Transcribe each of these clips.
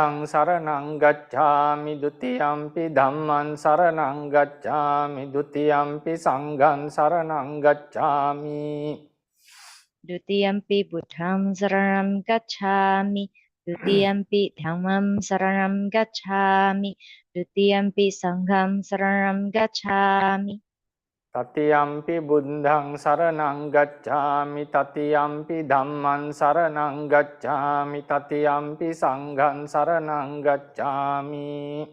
Saranang gacchami dutiyampi dhamman saranang gacchami dutiyampi sanggham saranang gacchami. Dutiyampi buddham saranam gacchami. Dutiyampi dhammam saranam gacchami. Dutiyampi sangham saranam gacchami. Tatiyampi buddhang saranang gacchami, tatiyampi dhamman saranang gacchami, tatiyampi sangham saranang gacchami.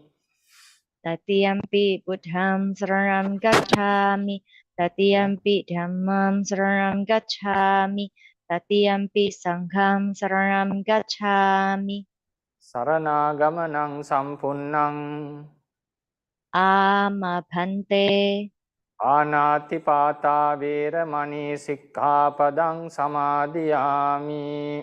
Tatiyampi buddham saranam gacchami. Tatiyampi dhammam saranam gacchami. Tatiyampi sangham saranam gacchami. Saranaгаmanang sampunnang Amabhante. Anatipata veramani sikkhapadang samadhiyami.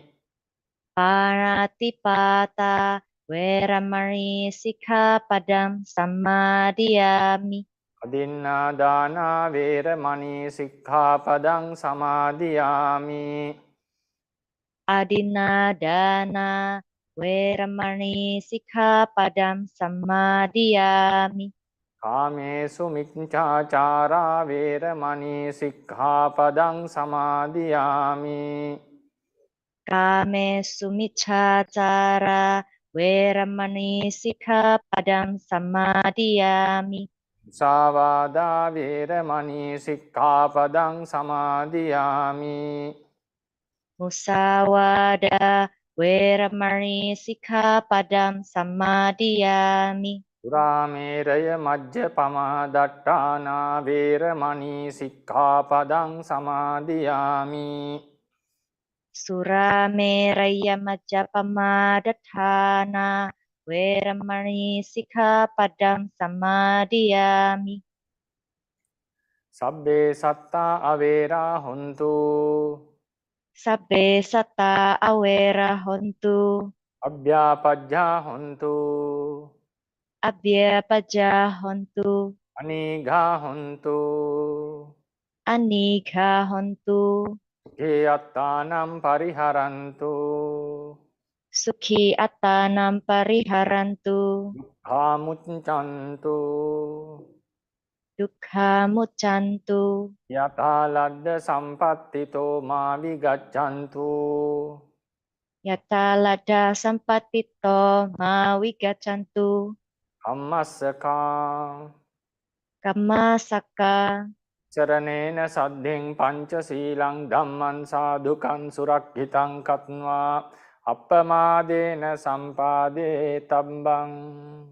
Paratipata veramani sikkhapadam samadhiyami. Adinādāna veramani sikkhapadang samadhiyami. Adinādāna veramani sikkhapadam samadhiyami. Kāmesu miccācārā veramani sikkhapadang samadhiyami. Kāmesu miccācārā veramani sikkhapadam samadhiyami. Musāvādā veramani sikkhapadang samadhiyami. Musāvādā veramani sikkhapadam samadhiyami. Surameraya majjapama dattana veramani sikkhapadang samadhiyami. Surameraya majjapama dattana veramani sikkhapadam samadhiyami. Sabbe satta avera hontu. Sabbe satta awera hontu. Abhyapajja hontu. Abhyapajja hontu. Anigha hontu. Anigha hontu. Sukhe attanam pariharantu. Sukhi attanam pariharantu. Dukkha muccantu. Dukkha muccantu. Yatha ladda sampattito ma vigaccantu. Yata lada sampatito ma wigaccantu. Kammasaka. Kammasaka. Charanena saddhiṃ pañcasīlaṃ dhammaṃ sādhukaṃ surakkhitāṃ katva appamādena sampādē tabbang.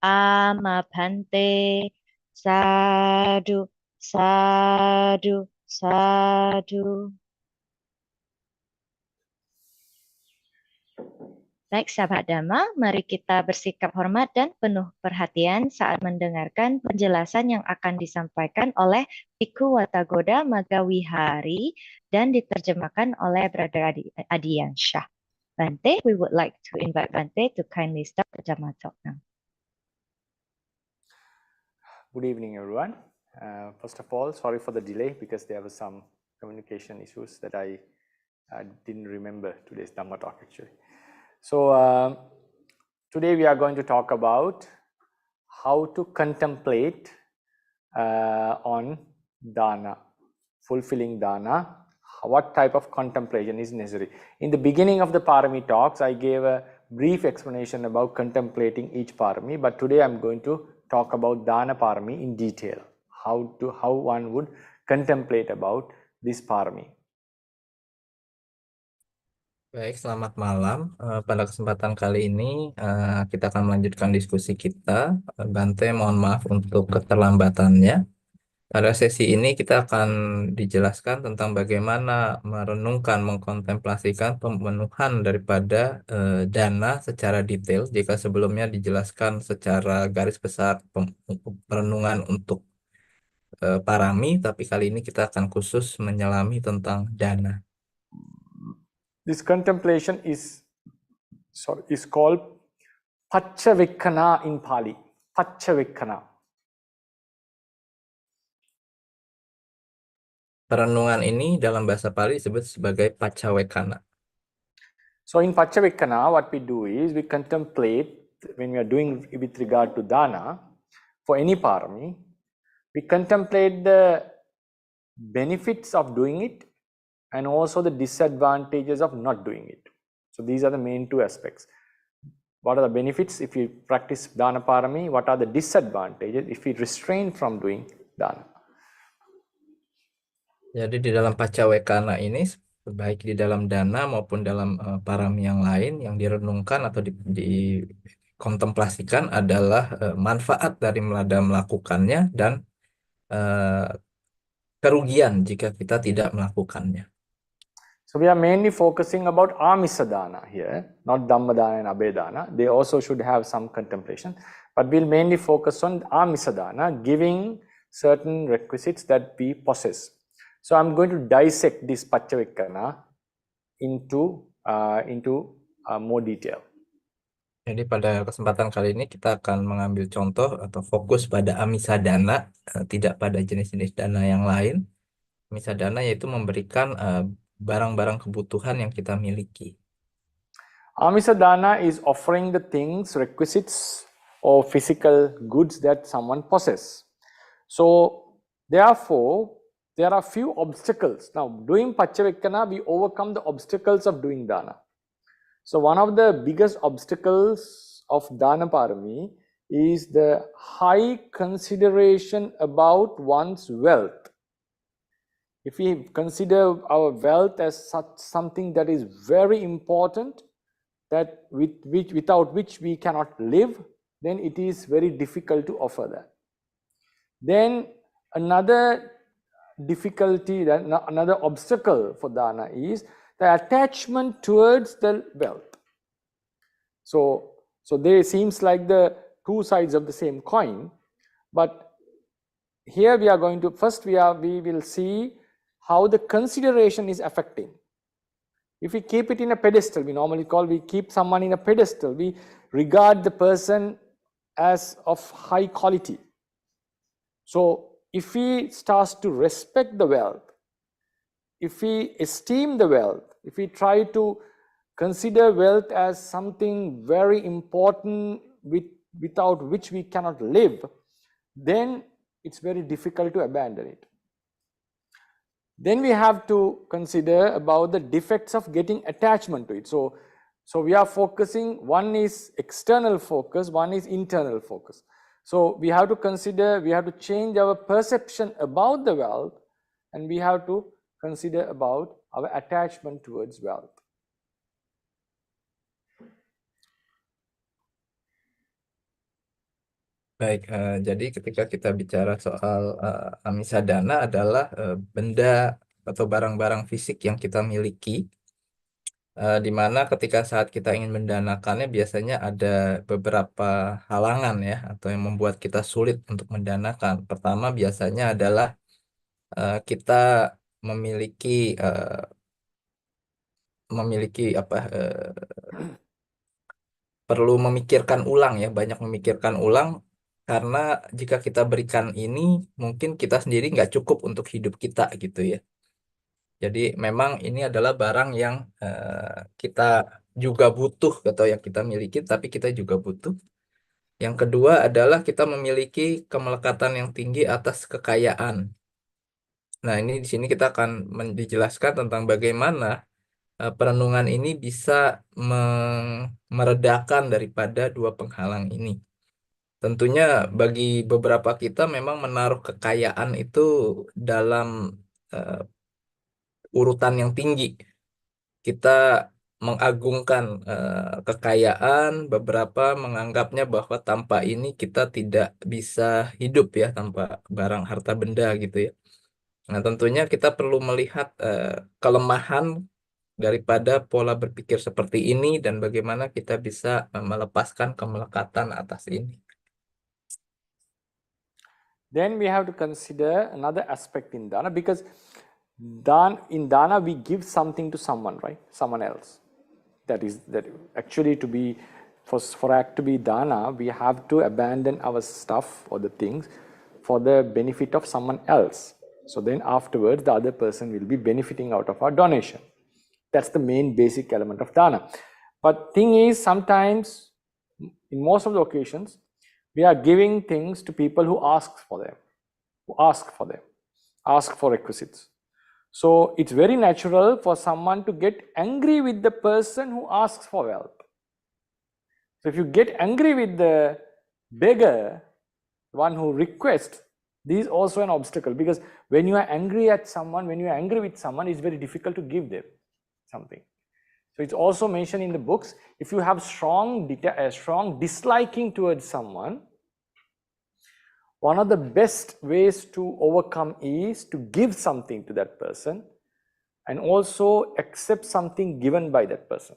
Amabhante. Sadhu, sadhu, sadhu. Baik sahabat Dhamma, mari kita bersikap hormat dan penuh perhatian saat mendengarkan penjelasan yang akan disampaikan oleh Bhikkhu Watagoda Maggavihā dan diterjemahkan oleh Brother Adiansyah. Bante, we would like to invite Bante to kindly start the Dhamma talk now. Good evening, everyone. First of all, sorry for the delay because there were some communication issues that I didn't remember today's Dhamma talk actually. So today we are going to talk about how to contemplate on dana, fulfilling dana. What type of contemplation is necessary? In the beginning of the Pāramī talks, I gave a brief explanation about contemplating each Pāramī, but today I'm going to talk about dana Pāramī in detail. How one would contemplate about this Pāramī. Baik, selamat malam. Pada kesempatan kali ini kita akan melanjutkan diskusi kita. Bante, mohon maaf untuk keterlambatannya. Pada sesi ini kita akan dijelaskan tentang bagaimana merenungkan, mengkontemplasikan pemenuhan daripada dana secara detail. Jika sebelumnya dijelaskan secara garis besar perenungan untuk Pāramī, tapi kali ini kita akan khusus menyelami tentang dana. This contemplation is called Paccavekkhana in Pali. Paccavekkhana. Perenungan ini dalam bahasa Pali disebut sebagai Paccavekkhana. So in Paccavakkana, what we do is we contemplate, when we are doing with regard to dana, for any Pāramī, we contemplate the benefits of doing it and also the disadvantages of not doing it. So these are the main two aspects. What are the benefits if you practice dana Pāramī? What are the disadvantages if we refrain from doing dana? Jadi di dalam Paccavakkana ini, baik di dalam dana maupun dalam Pāramī yang lain, yang direnungkan atau dikontemplasikan adalah manfaat dari melakukannya dan kerugian jika kita tidak melakukannya. So we are mainly focusing about Āmisa dana here, not Dhamma dana and Abhay dana. They also should have some contemplation, but we'll mainly focus on Āmisa dana, giving certain requisites that we possess. So I'm going to dissect this Paccavakkana into more detail. Jadi pada kesempatan kali ini kita akan mengambil contoh atau fokus pada Āmisa dana, tidak pada jenis-jenis dana yang lain. Āmisa dana yaitu memberikan barang-barang kebutuhan yang kita miliki. Āmisa dana is offering the things, requisites or physical goods that someone possesses. So therefore, there are few obstacles. Now, doing Paccavakkana, we overcome the obstacles of doing dana. So one of the biggest obstacles of dana Pāramī is the high consideration about one's wealth. If we consider our wealth as such something that is very important, that without which we cannot live, then it is very difficult to offer that. Then another difficulty, another obstacle for dana is the attachment towards the wealth. So they seems like the two sides of the same coin, but here we are going to we will see how the consideration is affecting. If we keep it in a pedestal, we keep someone in a pedestal, we regard the person as of high quality. So if he starts to respect the wealth, if we esteem the wealth, if we try to consider wealth as something very important without which we cannot live, then it's very difficult to abandon it. Then we have to consider about the defects of getting attachment to it. So we are focusing, one is external focus, one is internal focus. So we have to consider, we have to change our perception about the wealth, and we have to consider about our attachment towards wealth. Baik, jadi ketika kita bicara soal Āmisa dana adalah benda atau barang-barang fisik yang kita miliki, di mana ketika saat kita ingin mendanakannya biasanya ada beberapa halangan ya, atau yang membuat kita sulit untuk mendanakan. Pertama biasanya adalah kita memiliki perlu memikirkan ulang ya, banyak memikirkan ulang. Karena jika kita berikan ini, mungkin kita sendiri nggak cukup untuk hidup kita gitu ya. Jadi memang ini adalah barang yang kita juga butuh atau yang kita miliki, tapi kita juga butuh. Yang kedua adalah kita memiliki kemelekatan yang tinggi atas kekayaan. Nah ini di sini kita akan dijelaskan tentang bagaimana perenungan ini bisa meredakan daripada dua penghalang ini. Tentunya bagi beberapa kita memang menaruh kekayaan itu dalam urutan yang tinggi. Kita mengagungkan kekayaan, beberapa menganggapnya bahwa tanpa ini kita tidak bisa hidup ya, tanpa barang harta benda gitu ya. Nah tentunya kita perlu melihat kelemahan daripada pola berpikir seperti ini dan bagaimana kita bisa melepaskan kemelekatan atas ini. Then we have to consider another aspect in dana, because in dana we give something to someone, right? Someone else. That actually to be for act to be dana, we have to abandon our stuff or the things for the benefit of someone else. So then afterwards the other person will be benefiting out of our donation. That's the main basic element of dana. But thing is, sometimes, in most of the occasions, we are giving things to people who ask for them, ask for requisites. So it's very natural for someone to get angry with the person who asks for wealth. So if you get angry with the beggar, one who requests, this is also an obstacle, because when you are angry at someone, when you are angry with someone, it's very difficult to give them something. So it's also mentioned in the books, if you have strong disliking towards someone, one of the best ways to overcome is to give something to that person and also accept something given by that person.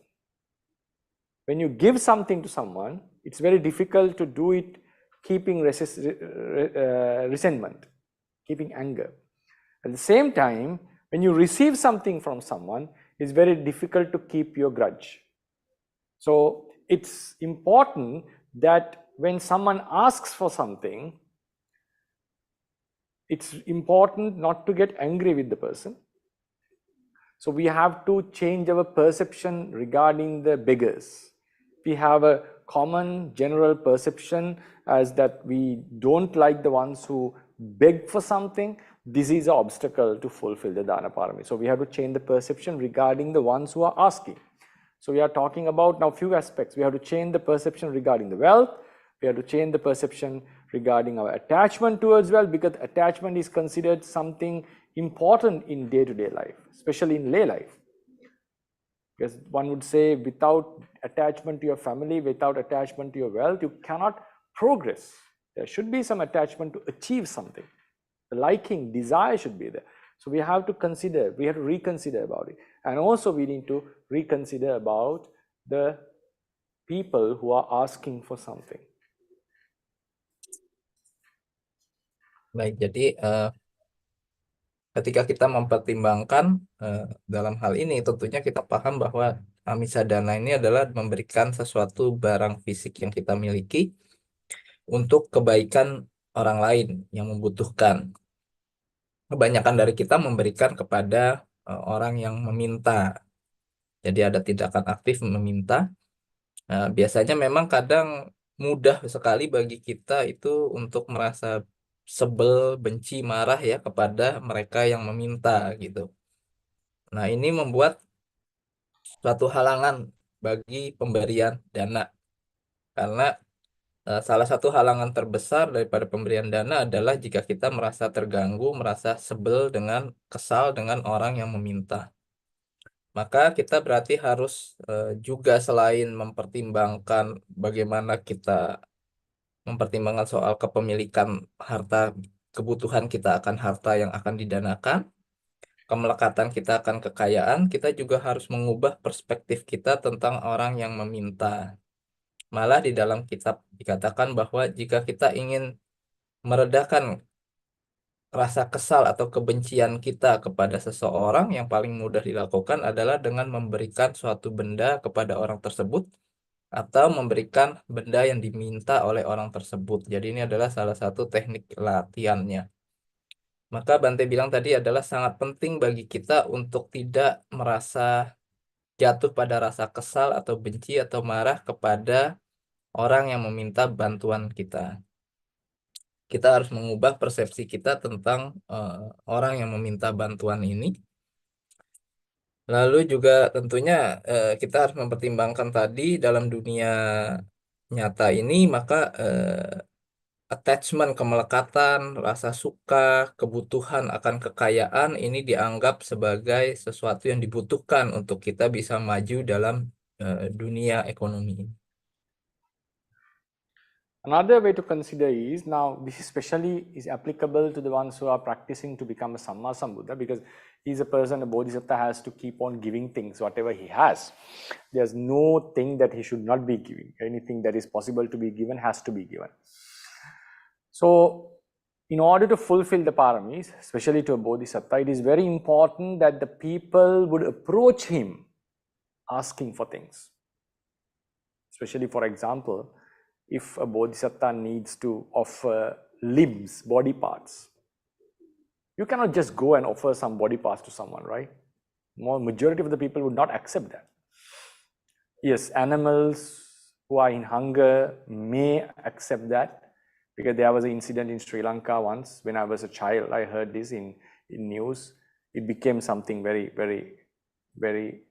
When you give something to someone, it's very difficult to do it keeping resentment, keeping anger. At the same time, when you receive something from someone, it's very difficult to keep your grudge. So it's important that when someone asks for something, it's important not to get angry with the person. So we have to change our perception regarding the beggars. We have a common general perception as that we don't like the ones who beg for something. This is an obstacle to fulfill the dana parami. So we have to change the perception regarding the ones who are asking. So we are talking about now few aspects. We have to change the perception regarding the wealth. We have to change the perception regarding our attachment towards wealth, because attachment is considered something important in day-to-day life, especially in lay life. Because one would say without attachment to your family, without attachment to your wealth, you cannot progress. There should be some attachment to achieve something. The liking, desire should be there. So we have to consider, we have to reconsider about it. And also we need to reconsider about the people who are asking for something. Baik, jadi ketika kita mempertimbangkan dalam hal ini, tentunya kita paham bahwa amisadana ini adalah memberikan sesuatu barang fisik yang kita miliki untuk kebaikan orang lain yang membutuhkan. Kebanyakan dari kita memberikan kepada orang yang meminta. Jadi ada tindakan aktif meminta. Biasanya memang kadang mudah sekali bagi kita itu untuk merasa sebel, benci, marah ya kepada mereka yang meminta gitu. Nah, ini membuat suatu halangan bagi pemberian dana. Karena salah satu halangan terbesar daripada pemberian dana adalah jika kita merasa terganggu, merasa sebel dengan kesal dengan orang yang meminta. Maka kita berarti harus juga selain mempertimbangkan bagaimana kita mempertimbangkan soal kepemilikan harta, kebutuhan kita akan harta yang akan didanakan, kemelekatan kita akan kekayaan, kita juga harus mengubah perspektif kita tentang orang yang meminta. Malah di dalam kitab dikatakan bahwa jika kita ingin meredakan rasa kesal atau kebencian kita kepada seseorang, yang paling mudah dilakukan adalah dengan memberikan suatu benda kepada orang tersebut atau memberikan benda yang diminta oleh orang tersebut. Jadi ini adalah salah satu teknik latihannya. Maka Bante bilang tadi adalah sangat penting bagi kita untuk tidak merasa jatuh pada rasa kesal atau benci atau marah kepada orang yang meminta bantuan kita. Kita harus mengubah persepsi kita tentang orang yang meminta bantuan ini. Lalu juga tentunya kita harus mempertimbangkan tadi dalam dunia nyata ini, maka attachment, kemelekatan, rasa suka, kebutuhan akan kekayaan ini dianggap sebagai sesuatu yang dibutuhkan untuk kita bisa maju dalam dunia ekonomi. Another way to consider is, now this especially is applicable to the ones who are practicing to become a Sammasambuddha, because he's a person, a bodhisattva has to keep on giving things, whatever he has. There's no thing that he should not be giving. Anything that is possible to be given has to be given. So in order to fulfill the paramis, especially to a bodhisattva, it is very important that the people would approach him asking for things. Especially, for example, if a bodhisattva needs to offer limbs, body parts, you cannot just go and offer some body parts to someone, right? Majority of the people would not accept that. Yes, animals who are in hunger may accept that, because there was an incident in Sri Lanka once when I was a child. I heard this in news. It became something very, very, very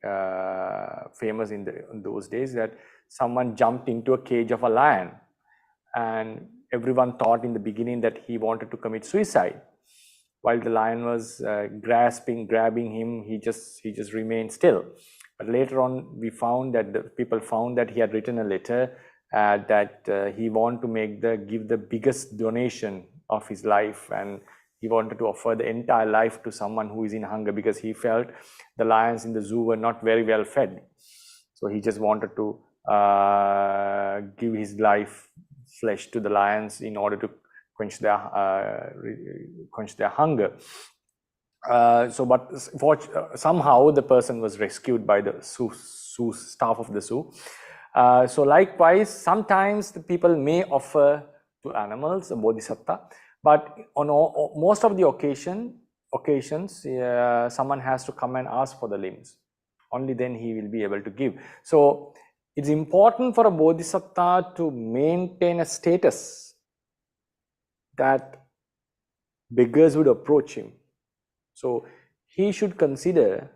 famous in those days, that someone jumped into a cage of a lion, and everyone thought in the beginning that he wanted to commit suicide. While the lion was grabbing him, he just remained still. But later on, we found that the people found that he had written a letter that he wanted to give the biggest donation of his life, and he wanted to offer the entire life to someone who is in hunger, because he felt the lions in the zoo were not very well fed. So he just wanted to give his life flesh to the lions in order to quench their hunger. But somehow the person was rescued by the staff of the zoo. So likewise, sometimes the people may offer to animals a bodhisattva, but on most of the occasions, someone has to come and ask for the limbs. Only then he will be able to give. So it's important for a bodhisattva to maintain a status that beggars would approach him. So he should consider,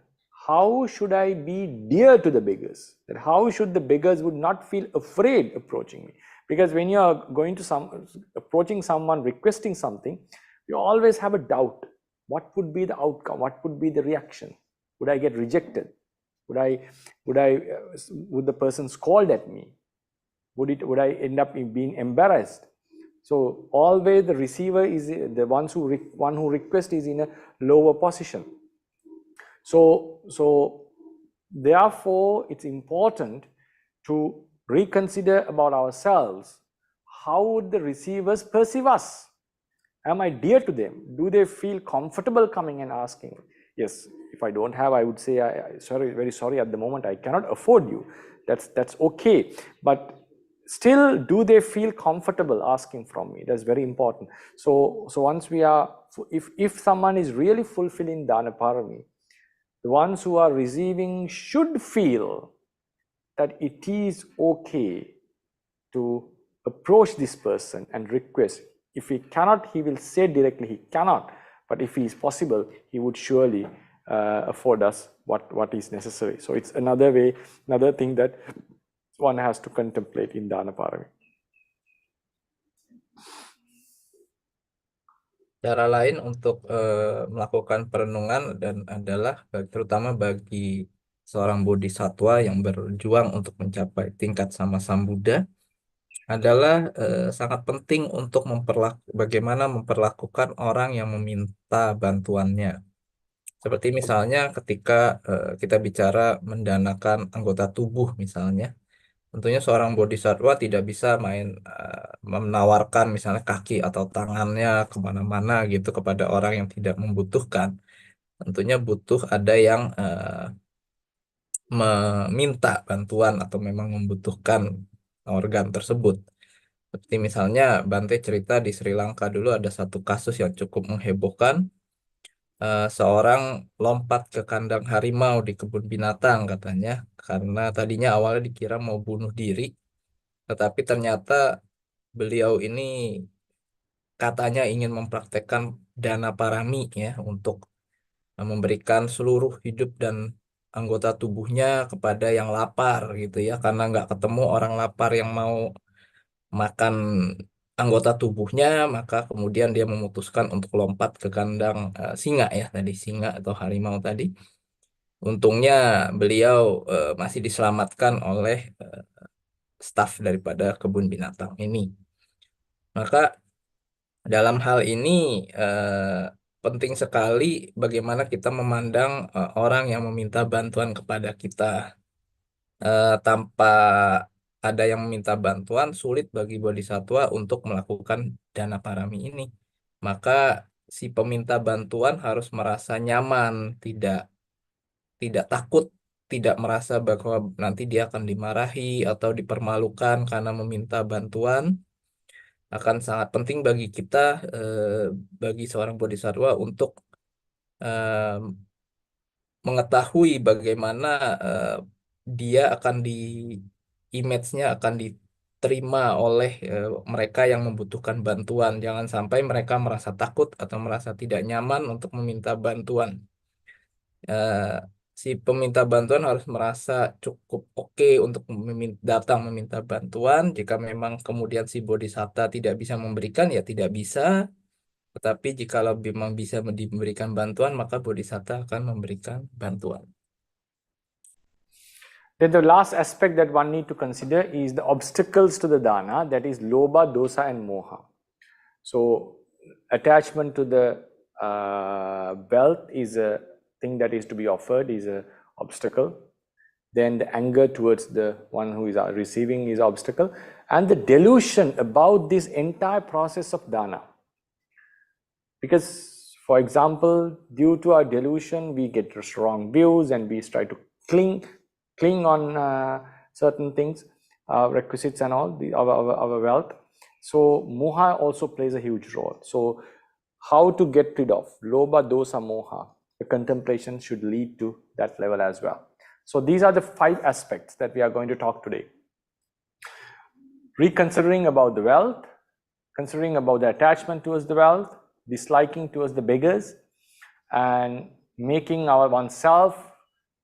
how should I be dear to the beggars? That how should the beggars would not feel afraid approaching me? Because when you are going to approaching someone requesting something, you always have a doubt. What would be the outcome? What would be the reaction? Would I get rejected? Would the person scold at me? Would I end up being embarrassed? So always the receiver is the one who requests is in a lower position. So therefore, it's important to reconsider about ourselves. How would the receivers perceive us? Am I dear to them? Do they feel comfortable coming and asking? Yes, if I don't have, I would say, very sorry, at the moment I cannot afford you. That's okay. But still, do they feel comfortable asking from me? That's very important. So once we are, if someone is really fulfilling Dana Pāramī, the ones who are receiving should feel that it is okay to approach this person and request. If he cannot, he will say directly he cannot. But if it is possible, he would surely afford us what is necessary. So it's another thing that one has to contemplate in Dana Pāramī. Cara lain untuk melakukan perenungan dan adalah terutama bagi seorang bodhisatwa yang berjuang untuk mencapai tingkat sama Sang Buddha adalah sangat penting untuk bagaimana memperlakukan orang yang meminta bantuannya. Seperti misalnya ketika kita bicara mendanakan anggota tubuh misalnya. Tentunya seorang bodhisatwa tidak bisa menawarkan misalnya kaki atau tangannya kemana-mana gitu kepada orang yang tidak membutuhkan. Tentunya butuh ada yang meminta bantuan atau memang membutuhkan organ tersebut. Seperti misalnya Bante cerita di Sri Lanka dulu ada satu kasus yang cukup menghebohkan. Seorang lompat ke kandang harimau di kebun binatang katanya, karena tadinya awalnya dikira mau bunuh diri. Tetapi ternyata beliau ini katanya ingin mempraktekkan dana parami ya untuk memberikan seluruh hidup dan anggota tubuhnya kepada yang lapar gitu ya, karena nggak ketemu orang lapar yang mau makan anggota tubuhnya, maka kemudian dia memutuskan untuk lompat ke kandang singa ya tadi, singa atau harimau tadi. Untungnya beliau masih diselamatkan oleh staf daripada kebun binatang ini. Maka dalam hal ini penting sekali bagaimana kita memandang orang yang meminta bantuan kepada kita. Tanpa ada yang meminta bantuan, sulit bagi bodhisatwa untuk melakukan dana parami ini. Maka si peminta bantuan harus merasa nyaman, tidak takut, tidak merasa bahwa nanti dia akan dimarahi atau dipermalukan karena meminta bantuan. Akan sangat penting bagi kita, bagi seorang bodhisatwa untuk mengetahui bagaimana dia akan image-nya akan diterima oleh mereka yang membutuhkan bantuan. Jangan sampai mereka merasa takut atau merasa tidak nyaman untuk meminta bantuan. Si peminta bantuan harus merasa cukup oke untuk datang meminta bantuan. Jika memang kemudian si bodhisatta tidak bisa memberikan, ya tidak bisa. Tetapi jika memang bisa diberikan bantuan, maka bodhisatta akan memberikan bantuan. Then the last aspect that one need to consider is the obstacles to the dana, that is lobha, dosa and moha. So attachment to the wealth is a thing that is to be offered, is a obstacle. Then the anger towards the one who is receiving is obstacle, and the delusion about this entire process of dana. Because, for example, due to our delusion, we get wrong views and we try to cling on certain things, requisites and all, our wealth. So moha also plays a huge role. So how to get rid of lobha, dosa, moha? The contemplation should lead to that level as well. So these are the 5 aspects that we are going to talk today. Reconsidering about the wealth, considering about the attachment towards the wealth, disliking towards the beggars, and making our oneself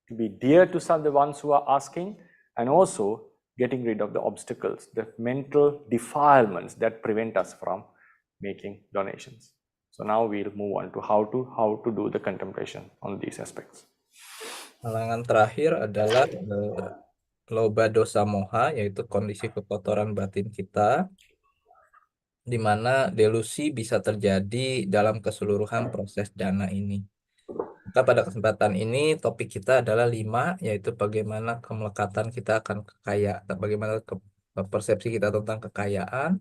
to be dear to some of the ones who are asking, and also getting rid of the obstacles, the mental defilements that prevent us from making donations. So now we'll move on to how to do the contemplation on these aspects. Halangan terakhir adalah lobha, dosa, moha, yaitu kondisi kekotoran batin kita, di mana delusi bisa terjadi dalam keseluruhan proses dana ini. Maka pada kesempatan ini topik kita adalah 5, yaitu bagaimana kemelekatan kita akan kekayaan, bagaimana persepsi kita tentang kekayaan,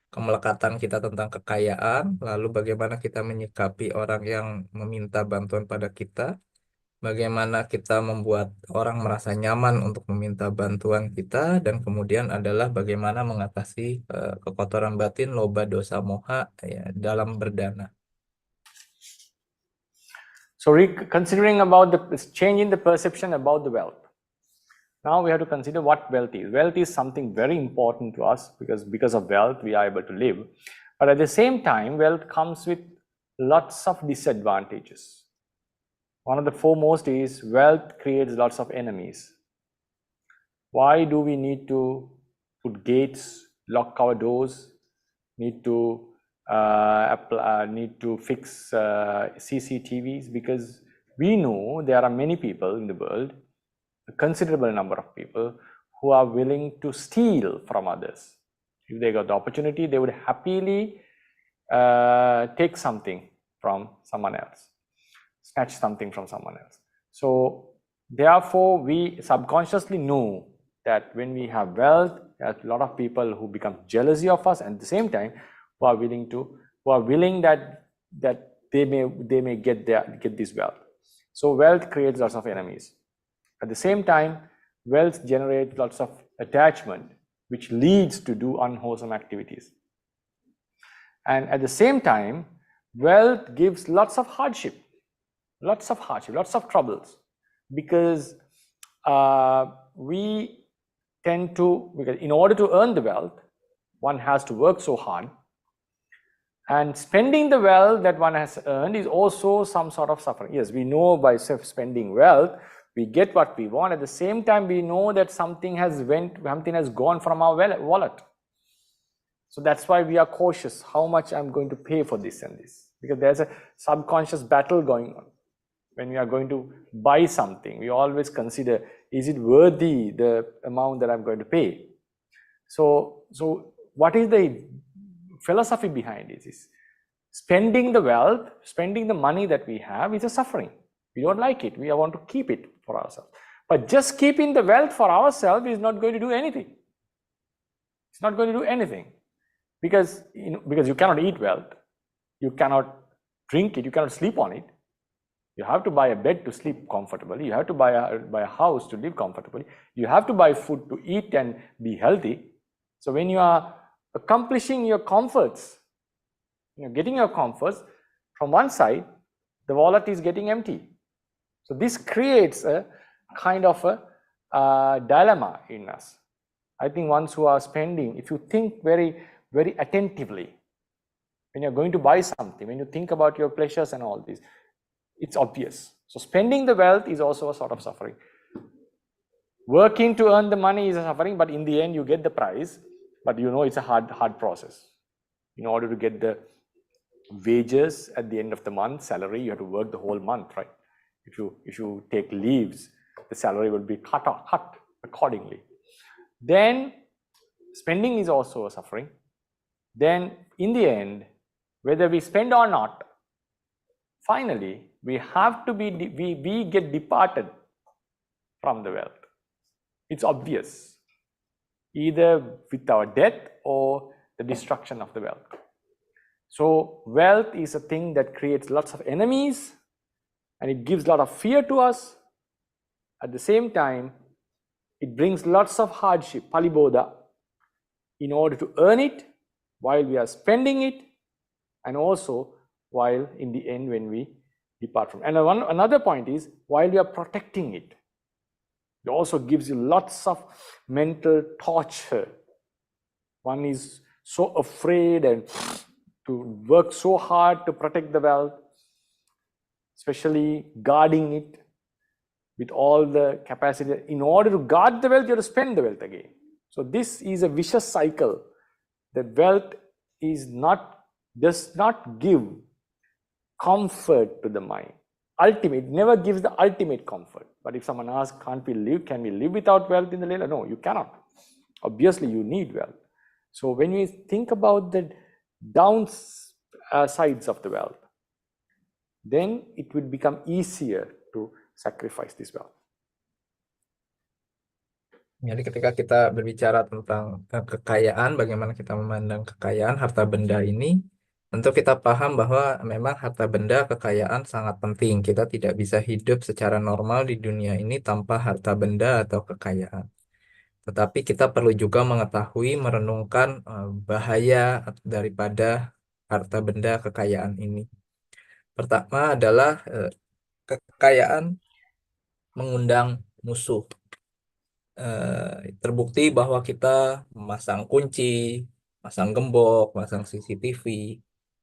kemelekatan kita tentang kekayaan, lalu bagaimana kita menyikapi orang yang meminta bantuan pada kita, bagaimana kita membuat orang merasa nyaman untuk meminta bantuan kita, dan kemudian adalah bagaimana mengatasi kekotoran batin, lobha, dosa, moha ya, dalam berdana. So considering about the changing the perception about the wealth. Now we have to consider what wealth is. Wealth is something very important to us because of wealth we are able to live. But at the same time, wealth comes with lots of disadvantages. One of the foremost is wealth creates lots of enemies. Why do we need to put gates, lock our doors, need to fix CCTVs? Because we know there are many people in the world, a considerable number of people, who are willing to steal from others. If they got the opportunity, they would happily take something from someone else, snatch something from someone else. So therefore, we subconsciously know that when we have wealth, there are a lot of people who become jealousy of us, and at the same time, who are willing that they may get this wealth. So wealth creates lots of enemies. At the same time, wealth generates lots of attachment, which leads to do unwholesome activities. And at the same time, wealth gives lots of hardship, lots of troubles, because we tend to, because in order to earn the wealth, one has to work so hard, and spending the wealth that one has earned is also some sort of suffering. Yes, we know by spending wealth, we get what we want. At the same time, we know that something has gone from our wallet. So that's why we are cautious how much I'm going to pay for this and this, because there's a subconscious battle going on. When we are going to buy something, we always consider, is it worthy the amount that I'm going to pay? So what is the philosophy behind it? Is spending the wealth, spending the money that we have is a suffering. We don't like it. We want to keep it for ourselves. But just keeping the wealth for ourselves is not going to do anything. It's not going to do anything, because you cannot eat wealth, you cannot drink it, you cannot sleep on it. You have to buy a bed to sleep comfortably. You have to buy a house to live comfortably. You have to buy food to eat and be healthy. So when you are accomplishing your comforts, getting your comforts, from one side, the wallet is getting empty. So this creates a kind of a dilemma in us. I think once who are spending, if you think very, very attentively, when you're going to buy something, when you think about your pleasures and all this, it's obvious. So spending the wealth is also a sort of suffering. Working to earn the money is a suffering, but in the end you get the prize, but you know it's a hard process. In order to get the wages at the end of the month, salary, you have to work the whole month, right? If you take leaves, the salary will be cut accordingly. Then spending is also a suffering. Then in the end, whether we spend or not, finally we have to be, we get departed from the wealth. It's obvious, either with our death or the destruction of the wealth. So wealth is a thing that creates lots of enemies, and it gives a lot of fear to us. At the same time, it brings lots of hardship, palibodha, in order to earn it while we are spending it, and also while in the end when we depart from. And another point is, while we are protecting it, it also gives you lots of mental torture. One is so afraid and to work so hard to protect the wealth, especially guarding it with all the capacity. In order to guard the wealth, you have to spend the wealth again. So this is a vicious cycle. The wealth does not give comfort to the mind. It never gives the ultimate comfort. But if someone asks, can we live without wealth in the Leela? No, you cannot. Obviously, you need wealth. So when we think about the downsides of the wealth, then it would become easier to sacrifice this wealth. Jadi ketika kita berbicara tentang kekayaan, bagaimana kita memandang kekayaan, harta benda ini, tentu kita paham bahwa memang harta benda, kekayaan sangat penting. Kita tidak bisa hidup secara normal di dunia ini tanpa harta benda atau kekayaan. Tetapi kita perlu juga mengetahui, merenungkan bahaya daripada harta benda, kekayaan ini. Pertama adalah kekayaan mengundang musuh. Terbukti bahwa kita memasang kunci, masang gembok, masang CCTV,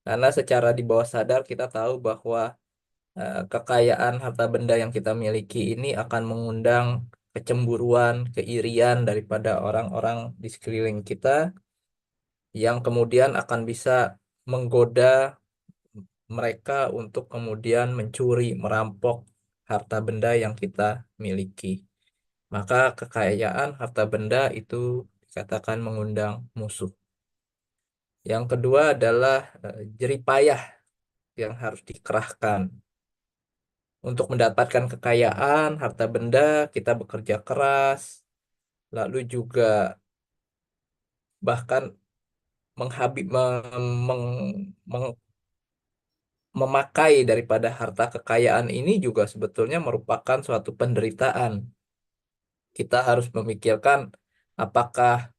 karena secara di bawah sadar kita tahu bahwa kekayaan harta benda yang kita miliki ini akan mengundang kecemburuan, keirian daripada orang-orang di sekeliling kita, yang kemudian akan bisa menggoda mereka untuk kemudian mencuri, merampok harta benda yang kita miliki. Maka kekayaan harta benda itu dikatakan mengundang musuh. Yang kedua adalah jerih payah yang harus dikerahkan. Untuk mendapatkan kekayaan harta benda, kita bekerja keras, lalu juga bahkan memakai daripada harta kekayaan ini juga sebetulnya merupakan suatu penderitaan. Kita harus memikirkan apakah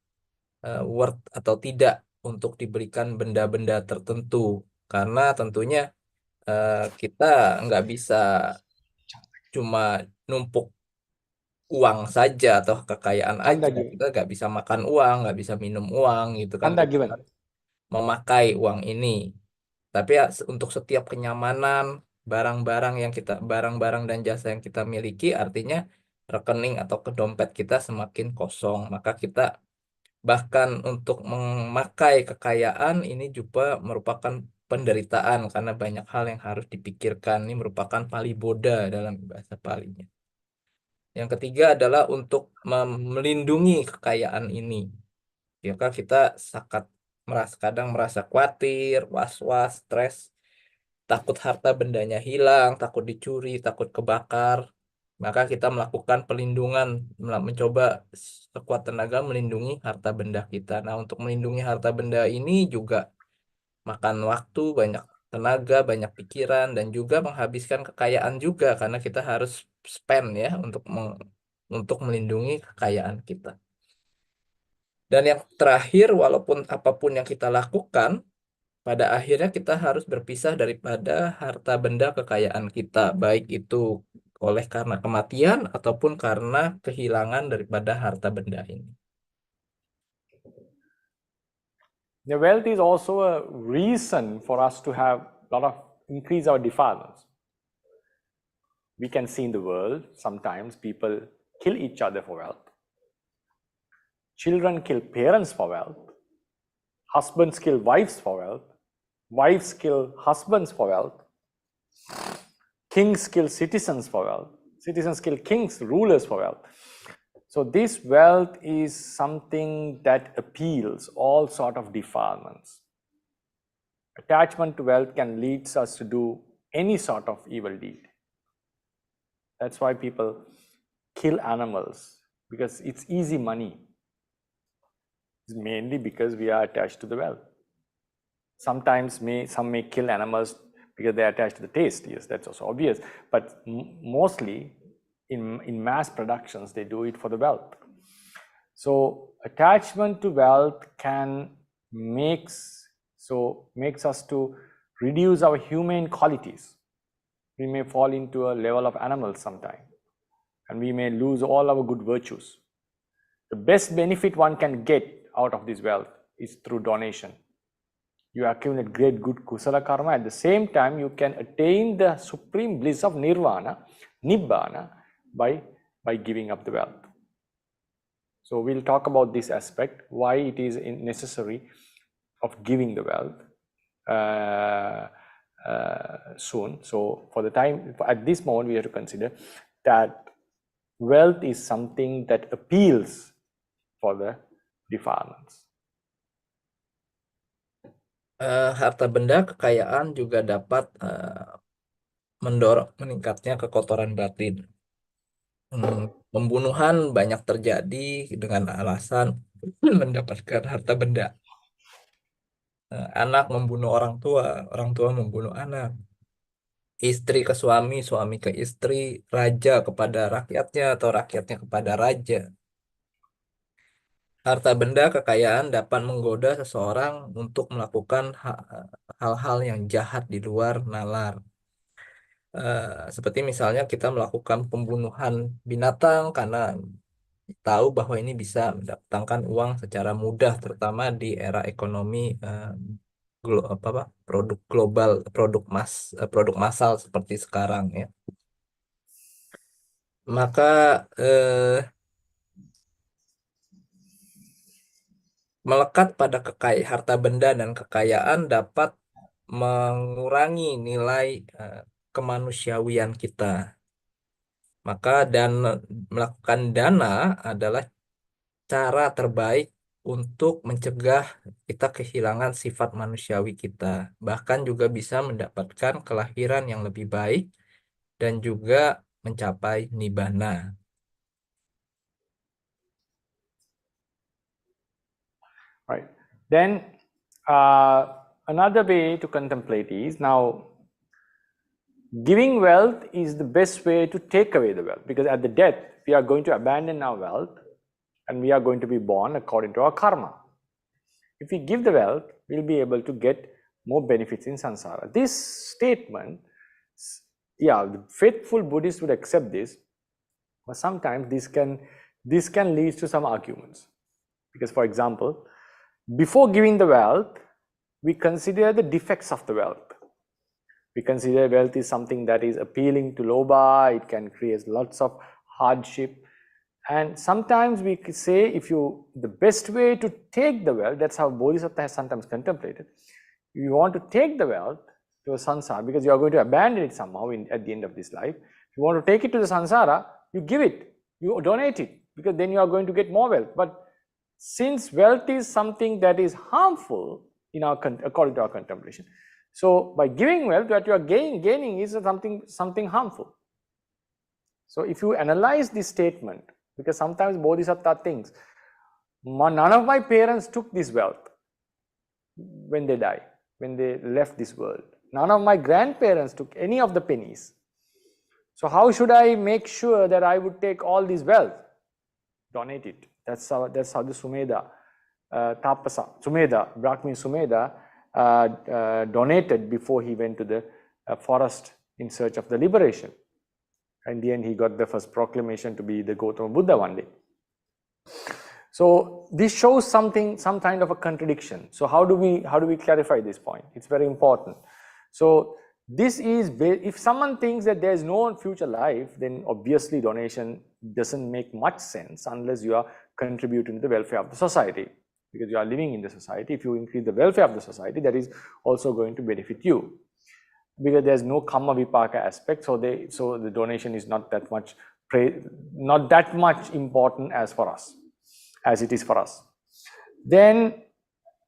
worth atau tidak untuk diberikan benda-benda tertentu, karena tentunya kita nggak bisa cuma numpuk uang saja atau kekayaan aja. Kita nggak bisa makan uang, nggak bisa minum uang gitu kan. Kita memakai uang ini, tapi untuk setiap kenyamanan barang-barang dan jasa yang kita miliki, artinya rekening atau ke dompet kita semakin kosong, maka kita bahkan untuk memakai kekayaan ini juga merupakan penderitaan karena banyak hal yang harus dipikirkan. Ini merupakan palibodha dalam bahasa Palinya. Yang ketiga adalah untuk melindungi kekayaan ini. Maka kita kadang merasa khawatir, was-was, stres, takut harta bendanya hilang, takut dicuri, takut kebakar. Maka kita melakukan pelindungan, mencoba sekuat tenaga melindungi harta benda kita. Nah, untuk melindungi harta benda ini juga makan waktu, banyak tenaga, banyak pikiran, dan juga menghabiskan kekayaan juga, karena kita harus spend ya untuk melindungi kekayaan kita. Dan yang terakhir, walaupun apapun yang kita lakukan, pada akhirnya kita harus berpisah daripada harta benda kekayaan kita, baik itu baik oleh karena kematian ataupun karena kehilangan daripada harta benda ini. The wealth is also a reason for us to have a lot of increase our defilements. We can see in the world sometimes people kill each other for wealth. Children kill parents for wealth. Husbands kill wives for wealth. Wives kill husbands for wealth. Kings kill citizens for wealth. Citizens kill kings, rulers for wealth. So this wealth is something that appeals all sort of defilements. Attachment to wealth can lead us to do any sort of evil deed. That's why people kill animals, because it's easy money. It's mainly because we are attached to the wealth. Sometimes some may kill animals because they are attached to the taste. Yes, that's also obvious. But mostly in mass productions, they do it for the wealth. So attachment to wealth can makes us to reduce our humane qualities. We may fall into a level of animals sometime, and we may lose all our good virtues. The best benefit one can get out of this wealth is through donation. You accumulate great good kusala karma. At the same time, you can attain the supreme bliss of nirvana, nibbana, by giving up the wealth. So we'll talk about this aspect, why it is necessary of giving the wealth soon. So at this moment, we have to consider that wealth is something that appeals for the defilements. Harta benda, kekayaan juga dapat mendorong meningkatnya kekotoran batin. Pembunuhan banyak terjadi dengan alasan mendapatkan harta benda. Anak membunuh orang tua membunuh anak. Istri ke suami, suami ke istri, raja kepada rakyatnya atau rakyatnya kepada raja. Harta benda, kekayaan dapat menggoda seseorang untuk melakukan hal-hal yang jahat di luar nalar. Seperti misalnya kita melakukan pembunuhan binatang karena tahu bahwa ini bisa mendatangkan uang secara mudah, terutama di era ekonomi produk global, produk massal seperti sekarang ya. Maka melekat pada harta benda dan kekayaan dapat mengurangi nilai kemanusiawian kita. Maka melakukan dana adalah cara terbaik untuk mencegah kita kehilangan sifat manusiawi kita. Bahkan juga bisa mendapatkan kelahiran yang lebih baik dan juga mencapai nibbana. Right. Then another way to contemplate is, now giving wealth is the best way to take away the wealth, because at the death we are going to abandon our wealth and we are going to be born according to our karma. If we give the wealth, we'll be able to get more benefits in samsara. This statement, yeah, the faithful Buddhists would accept this, but sometimes this can lead to some arguments. Because, for example, before giving the wealth, we consider the defects of the wealth. We consider wealth is something that is appealing to lobha, it can create lots of hardship. And sometimes we could say, the best way to take the wealth, that's how Bodhisattva has sometimes contemplated. You want to take the wealth to a samsara, because you are going to abandon it somehow at the end of this life. If you want to take it to the samsara, you give it, you donate it, because then you are going to get more wealth. But since wealth is something that is harmful according to our contemplation, so by giving wealth, what you are gaining is something harmful. So if you analyze this statement, because sometimes Bodhisattva thinks, none of my parents took this wealth when they died, when they left this world. None of my grandparents took any of the pennies. So how should I make sure that I would take all this wealth? Donate it. That's how the Sumedha, Brahmin Sumedha, donated before he went to the forest in search of the liberation. In the end, he got the first proclamation to be the Gautama Buddha one day. So this shows some kind of a contradiction. So how do we clarify this point? It's very important. So this is, if someone thinks that there is no future life, then obviously donation doesn't make much sense unless you are contributing to the welfare of the society, because you are living in the society. If you increase the welfare of the society, that is also going to benefit you, because there's no karma vipaka aspect. So the donation is not that much important as it is for us. Then,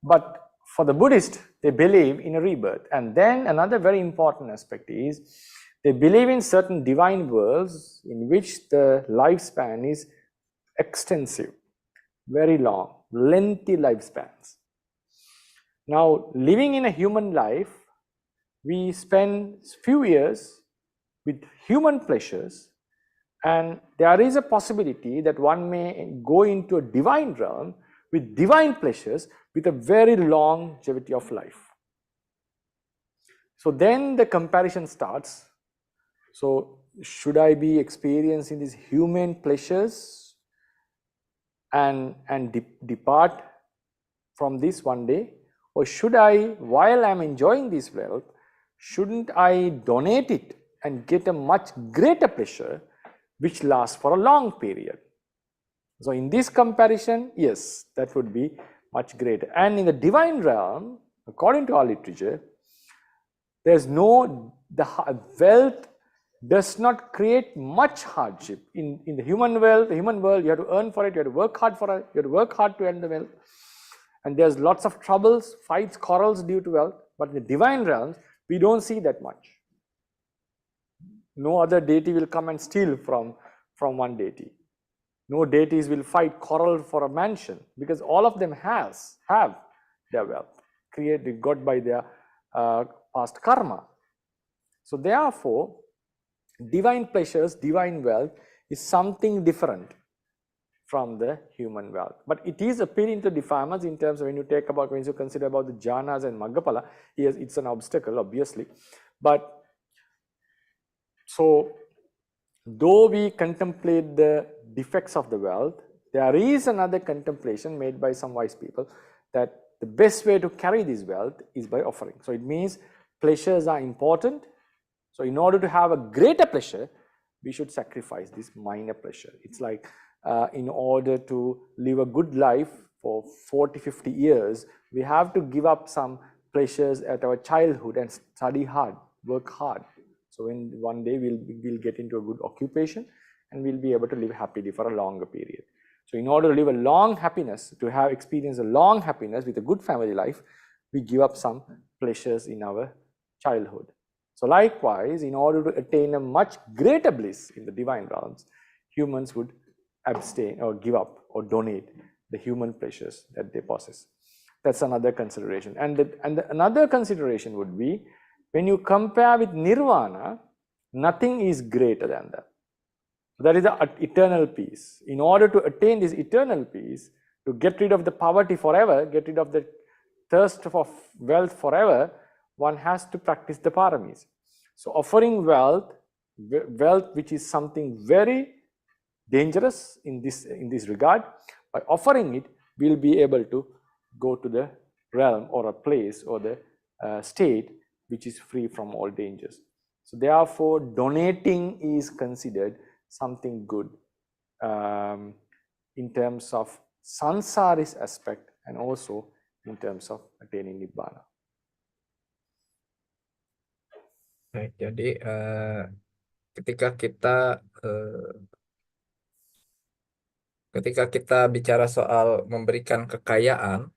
but for the Buddhist, they believe in a rebirth. And then another very important aspect is they believe in certain divine worlds in which the lifespan is extensive, very long, lengthy lifespans. Now, living in a human life, we spend few years with human pleasures, and there is a possibility that one may go into a divine realm with divine pleasures with a very long longevity of life. So then the comparison starts. So should I be experiencing these human pleasures and depart from this one day? Or should I, while I'm enjoying this wealth, shouldn't I donate it and get a much greater pleasure which lasts for a long period? So in this comparison, yes, that would be much greater. And in the divine realm, according to our literature, there's the wealth does not create much hardship. In the human world, you have to earn for it, you have to work hard for it, you have to work hard to earn the wealth. And there's lots of troubles, fights, quarrels due to wealth. But in the divine realms, we don't see that much. No other deity will come and steal from one deity. No deities will fight, quarrel for a mansion, because all of them have their wealth got by their past karma. So therefore, divine pleasures, divine wealth is something different from the human wealth. But it is appealing to defilements in terms of when you consider about the jhanas and maggaphala, yes, it's an obstacle, obviously. But so though we contemplate the defects of the wealth, there is another contemplation made by some wise people that the best way to carry this wealth is by offering. So it means pleasures are important. So in order to have a greater pleasure, we should sacrifice this minor pleasure. It's like in order to live a good life for 40-50 years, we have to give up some pleasures at our childhood and study hard, work hard. So when one day we'll get into a good occupation and we'll be able to live happily for a longer period. So in order to live a long happiness, to have experienced a long happiness with a good family life, we give up some pleasures in our childhood. So likewise, in order to attain a much greater bliss in the divine realms, humans would abstain or give up or donate the human pleasures that they possess. That's another consideration. And another consideration would be, when you compare with nirvana, nothing is greater than that. That is the eternal peace. In order to attain this eternal peace, to get rid of the poverty forever, get rid of the thirst for wealth forever, one has to practice the paramis. So offering wealth which is something very dangerous in this regard, by offering it, we'll be able to go to the realm or a place or the state which is free from all dangers. So therefore, donating is considered something good in terms of sansaris aspect and also in terms of attaining nibbana. Baik, jadi ketika kita bicara soal memberikan kekayaan,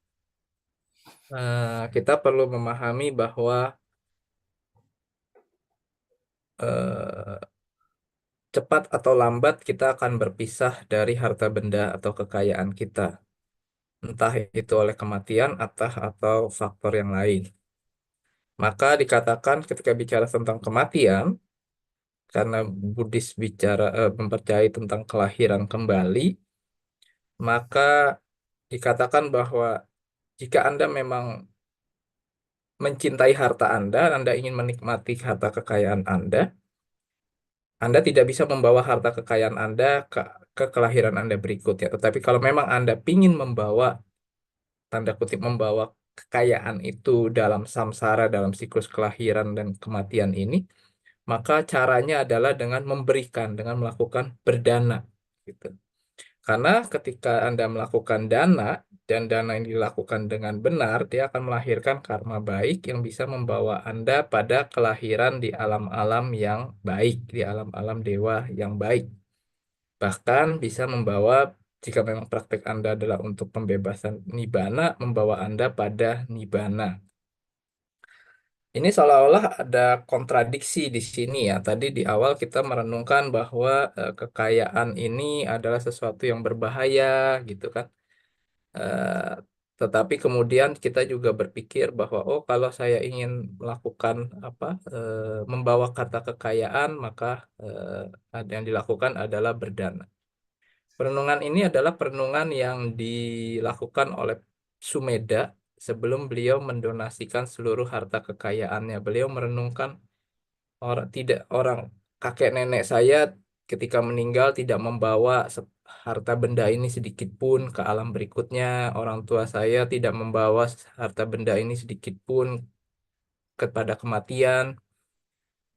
kita perlu memahami bahwa cepat atau lambat kita akan berpisah dari harta benda atau kekayaan kita, entah itu oleh kematian atau faktor yang lain. Maka dikatakan ketika bicara tentang kematian, karena Buddhis mempercayai tentang kelahiran kembali, maka dikatakan bahwa jika Anda memang mencintai harta Anda ingin menikmati harta kekayaan Anda, Anda tidak bisa membawa harta kekayaan Anda ke kelahiran Anda berikutnya. Tetapi kalau memang Anda ingin membawa, tanda kutip, membawa kekayaan itu dalam samsara, dalam siklus kelahiran dan kematian ini, maka caranya adalah dengan memberikan, dengan melakukan berdana. Gitu. Karena ketika Anda melakukan dana, dan dana yang dilakukan dengan benar, dia akan melahirkan karma baik yang bisa membawa Anda pada kelahiran di alam-alam yang baik, di alam-alam dewa yang baik. Bahkan bisa membawa, jika memang praktek Anda adalah untuk pembebasan nibbana, membawa Anda pada nibbana. Ini seolah-olah ada kontradiksi di sini ya. Tadi di awal kita merenungkan bahwa kekayaan ini adalah sesuatu yang berbahaya gitu kan. Eh, tetapi kemudian kita juga berpikir bahwa oh kalau saya ingin melakukan apa membawa kata kekayaan maka yang dilakukan adalah berdana. Perenungan ini adalah perenungan yang dilakukan oleh Sumedha sebelum beliau mendonasikan seluruh harta kekayaannya. Beliau merenungkan orang kakek nenek saya ketika meninggal tidak membawa harta benda ini sedikit pun ke alam berikutnya. Orang tua saya tidak membawa harta benda ini sedikit pun kepada kematian.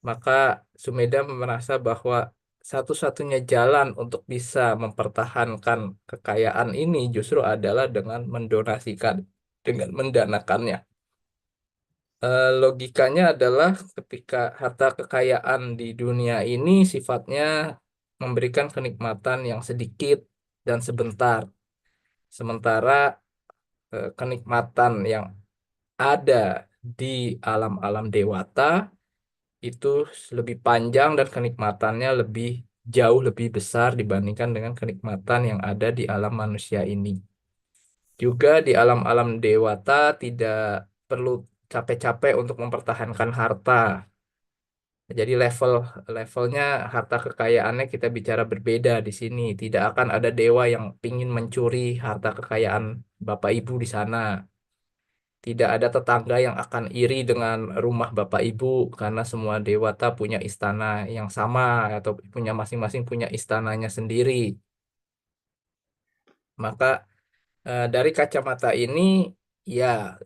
Maka Sumedha merasa bahwa satu-satunya jalan untuk bisa mempertahankan kekayaan ini justru adalah dengan mendonasikan, dengan mendanakannya. Logikanya adalah ketika harta kekayaan di dunia ini sifatnya memberikan kenikmatan yang sedikit dan sebentar. Sementara kenikmatan yang ada di alam-alam dewata itu lebih panjang dan kenikmatannya lebih jauh lebih besar dibandingkan dengan kenikmatan yang ada di alam manusia ini. Juga di alam-alam dewata tidak perlu capek-capek untuk mempertahankan harta. Jadi levelnya harta kekayaannya kita bicara berbeda di sini. Tidak akan ada dewa yang ingin mencuri harta kekayaan Bapak Ibu di sana. Tidak ada tetangga yang akan iri dengan rumah Bapak Ibu karena semua dewata punya istana yang sama atau punya masing-masing punya istananya sendiri. Maka dari kacamata ini ya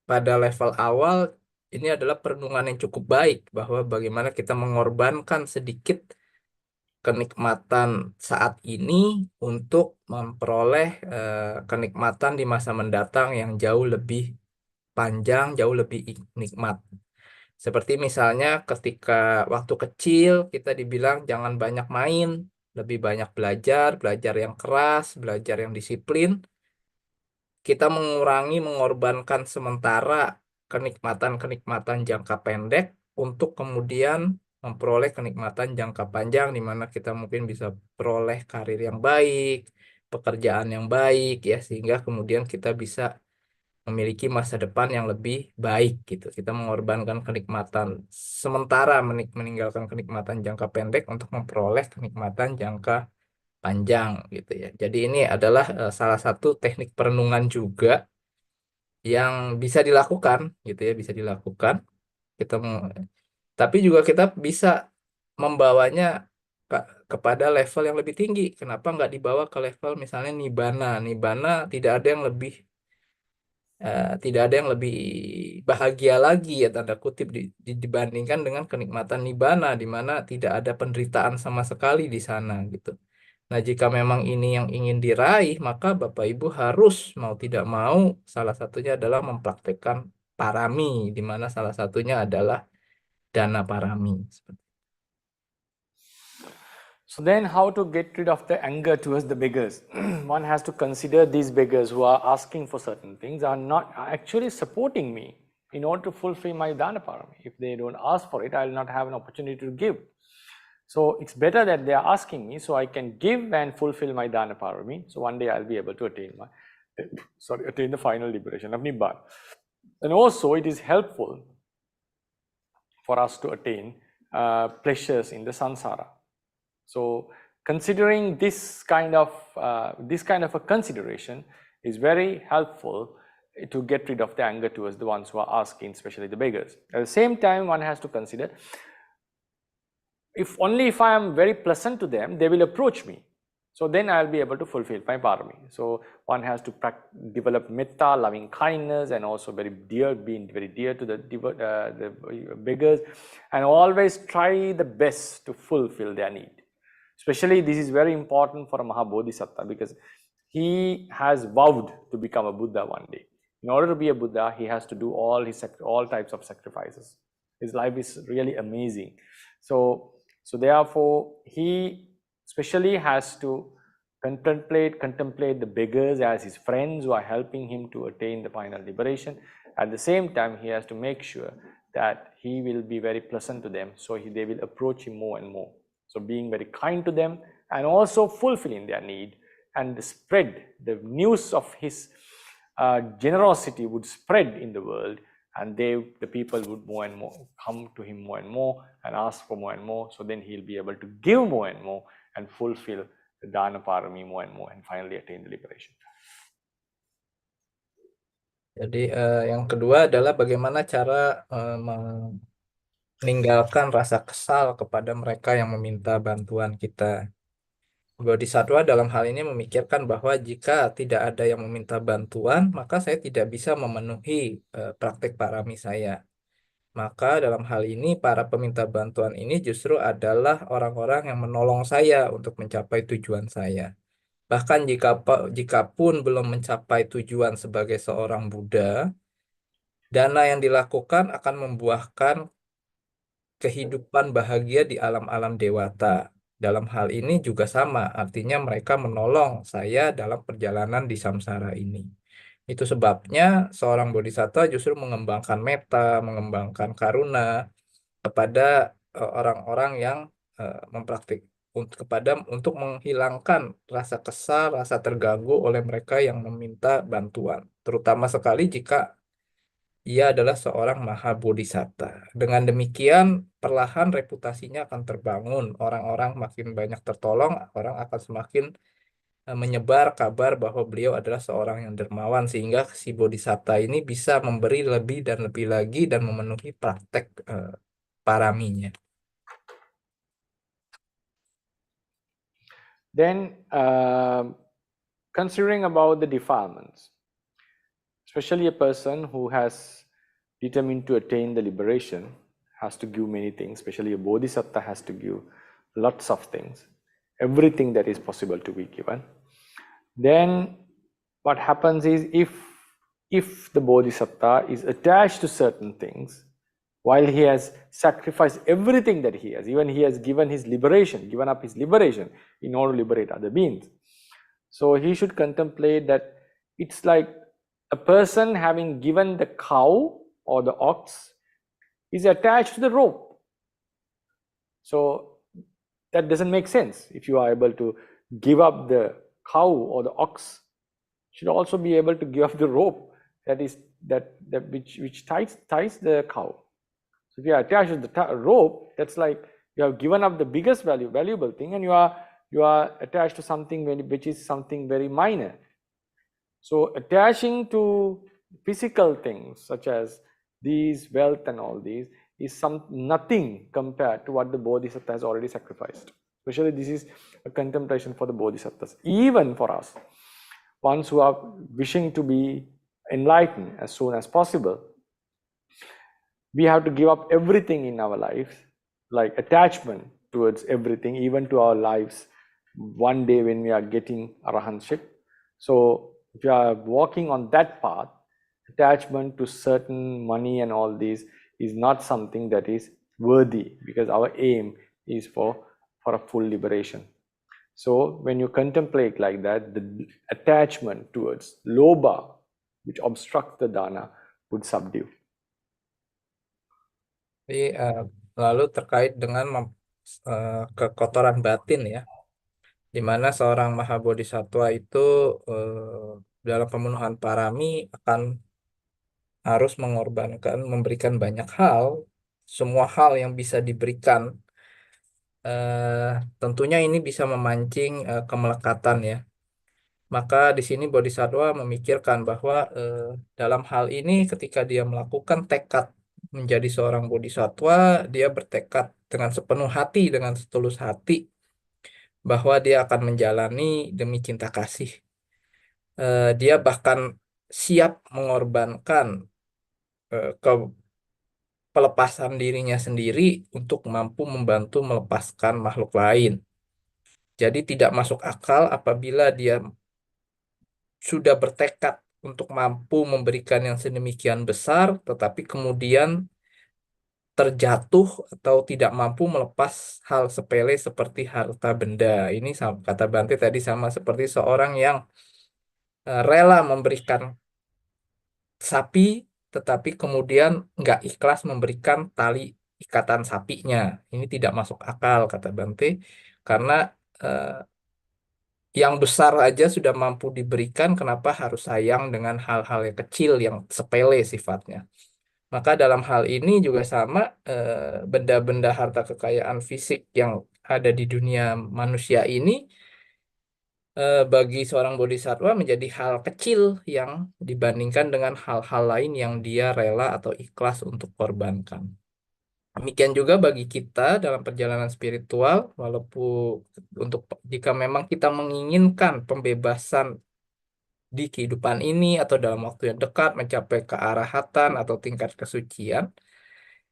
pada level awal ini adalah perenungan yang cukup baik bahwa bagaimana kita mengorbankan sedikit kenikmatan saat ini untuk memperoleh kenikmatan di masa mendatang yang jauh lebih panjang, jauh lebih nikmat. Seperti misalnya ketika waktu kecil kita dibilang jangan banyak main, lebih banyak belajar, belajar yang keras, belajar yang disiplin. Kita mengurangi, mengorbankan sementara kenikmatan-kenikmatan jangka pendek untuk kemudian memperoleh kenikmatan jangka panjang di mana kita mungkin bisa peroleh karir yang baik, pekerjaan yang baik ya sehingga kemudian kita bisa memiliki masa depan yang lebih baik gitu. Kita mengorbankan kenikmatan sementara meninggalkan kenikmatan jangka pendek untuk memperoleh kenikmatan jangka panjang gitu ya. Jadi ini adalah salah satu teknik perenungan juga yang bisa dilakukan gitu ya, bisa dilakukan. Kita tapi juga kita bisa membawanya kepada level yang lebih tinggi. Kenapa nggak dibawa ke level misalnya nibana? Nibana tidak ada yang lebih bahagia lagi ya tanda kutip dibandingkan dengan kenikmatan nibana di mana tidak ada penderitaan sama sekali di sana gitu. Nah, jika memang ini yang ingin diraih, maka Bapak Ibu harus mau tidak mau salah satunya adalah mempraktekkan parami di mana salah satunya adalah dana parami. So then how to get rid of the anger towards the beggars? One has to consider these beggars who are asking for certain things are not actually supporting me in order to fulfill my dana parami. If they don't ask for it, I will not have an opportunity to give. So it's better that they are asking me so I can give and fulfill my dana parami. So one day I'll be able to attain attain the final liberation of Nibbana. And also it is helpful for us to attain pleasures in the samsara. So considering this kind of a consideration is very helpful to get rid of the anger towards the ones who are asking, especially the beggars. At the same time, one has to consider if I am very pleasant to them, they will approach me. So then I'll be able to fulfill my Pāramī. So one has to develop metta, loving kindness, and also being very dear to the beggars, and always try the best to fulfill their need. Especially this is very important for a Mahabodhisattva, because he has vowed to become a Buddha one day. In order to be a Buddha, he has to do all types of sacrifices. His life is really amazing. So therefore, he especially has to contemplate the beggars as his friends who are helping him to attain the final liberation. At the same time, he has to make sure that he will be very pleasant to them, so they will approach him more and more. So being very kind to them and also fulfilling their need, and spread the news of his generosity would spread in the world, and the people would more and more come to him more and more and ask for more and more. So then he'll be able to give more and more and fulfill the Dana Pāramī more and more, and finally attain the liberation. Jadi yang kedua adalah bagaimana cara meninggalkan rasa kesal kepada mereka yang meminta bantuan kita. Bodhisattva dalam hal ini memikirkan bahwa jika tidak ada yang meminta bantuan, maka saya tidak bisa memenuhi praktek parami saya. Maka dalam hal ini para peminta bantuan ini justru adalah orang-orang yang menolong saya untuk mencapai tujuan saya. Bahkan jika pun belum mencapai tujuan sebagai seorang Buddha, dana yang dilakukan akan membuahkan kehidupan bahagia di alam-alam dewata. Dalam hal ini juga sama, artinya mereka menolong saya dalam perjalanan di samsara ini. Itu sebabnya seorang bodhisattva justru mengembangkan metta, mengembangkan karuna kepada orang-orang yang untuk menghilangkan rasa kesal, rasa terganggu oleh mereka yang meminta bantuan. Terutama sekali jika ia adalah seorang maha bodhisatta. Dengan demikian, perlahan reputasinya akan terbangun. Orang-orang makin banyak tertolong, orang akan semakin menyebar kabar bahwa beliau adalah seorang yang dermawan, sehingga si bodhisatta ini bisa memberi lebih dan lebih lagi dan memenuhi praktek paraminya. Then, considering about the defilements, especially a person who has determined to attain the liberation has to give many things, especially a bodhisattva has to give lots of things, everything that is possible to be given. Then what happens is, if the bodhisattva is attached to certain things, while he has sacrificed everything that he has, even he has given up his liberation in order to liberate other beings. So he should contemplate that it's like a person having given the cow or the ox is attached to the rope. So that doesn't make sense. If you are able to give up the cow or the ox, you should also be able to give up the rope which ties the cow. So if you are attached to the rope, that's like you have given up the biggest valuable thing, and you are attached to something which is something very minor. So attaching to physical things such as these, wealth and all these, is nothing compared to what the Bodhisattva has already sacrificed. Especially this is a contemplation for the Bodhisattvas. Even for us, ones who are wishing to be enlightened as soon as possible, we have to give up everything in our lives, like attachment towards everything, even to our lives, one day when we are getting arahantship. So if you are walking on that path, attachment to certain money and all these is not something that is worthy, because our aim is for a full liberation. So when you contemplate like that, the attachment towards lobha, which obstructs the dana, would subdue. Jadi, lalu terkait dengan kekotoran batin ya, di mana seorang mahabodhisatwa itu dalam pemenuhan parami akan harus memberikan banyak hal, semua hal yang bisa diberikan. Tentunya ini bisa memancing kemelekatan ya. Maka di sini bodhisattva memikirkan bahwa dalam hal ini ketika dia melakukan tekad menjadi seorang bodhisattva, dia bertekad dengan sepenuh hati, dengan setulus hati, bahwa dia akan menjalani demi cinta kasih. Dia bahkan siap mengorbankan pelepasan dirinya sendiri untuk mampu membantu melepaskan makhluk lain. Jadi tidak masuk akal apabila dia sudah bertekad untuk mampu memberikan yang sedemikian besar, tetapi kemudian terjatuh atau tidak mampu melepas hal sepele seperti harta benda. Ini kata Bante tadi sama seperti seorang yang rela memberikan sapi, tetapi kemudian nggak ikhlas memberikan tali ikatan sapinya. Ini tidak masuk akal, kata Bante, karena eh, yang besar aja sudah mampu diberikan, kenapa harus sayang dengan hal-hal yang kecil, yang sepele sifatnya. Maka dalam hal ini juga sama, benda-benda harta kekayaan fisik yang ada di dunia manusia ini, bagi seorang bodhisattva menjadi hal kecil yang dibandingkan dengan hal-hal lain yang dia rela atau ikhlas untuk korbankan. Demikian juga bagi kita dalam perjalanan spiritual, walaupun jika memang kita menginginkan pembebasan di kehidupan ini atau dalam waktu yang dekat mencapai kearahatan atau tingkat kesucian,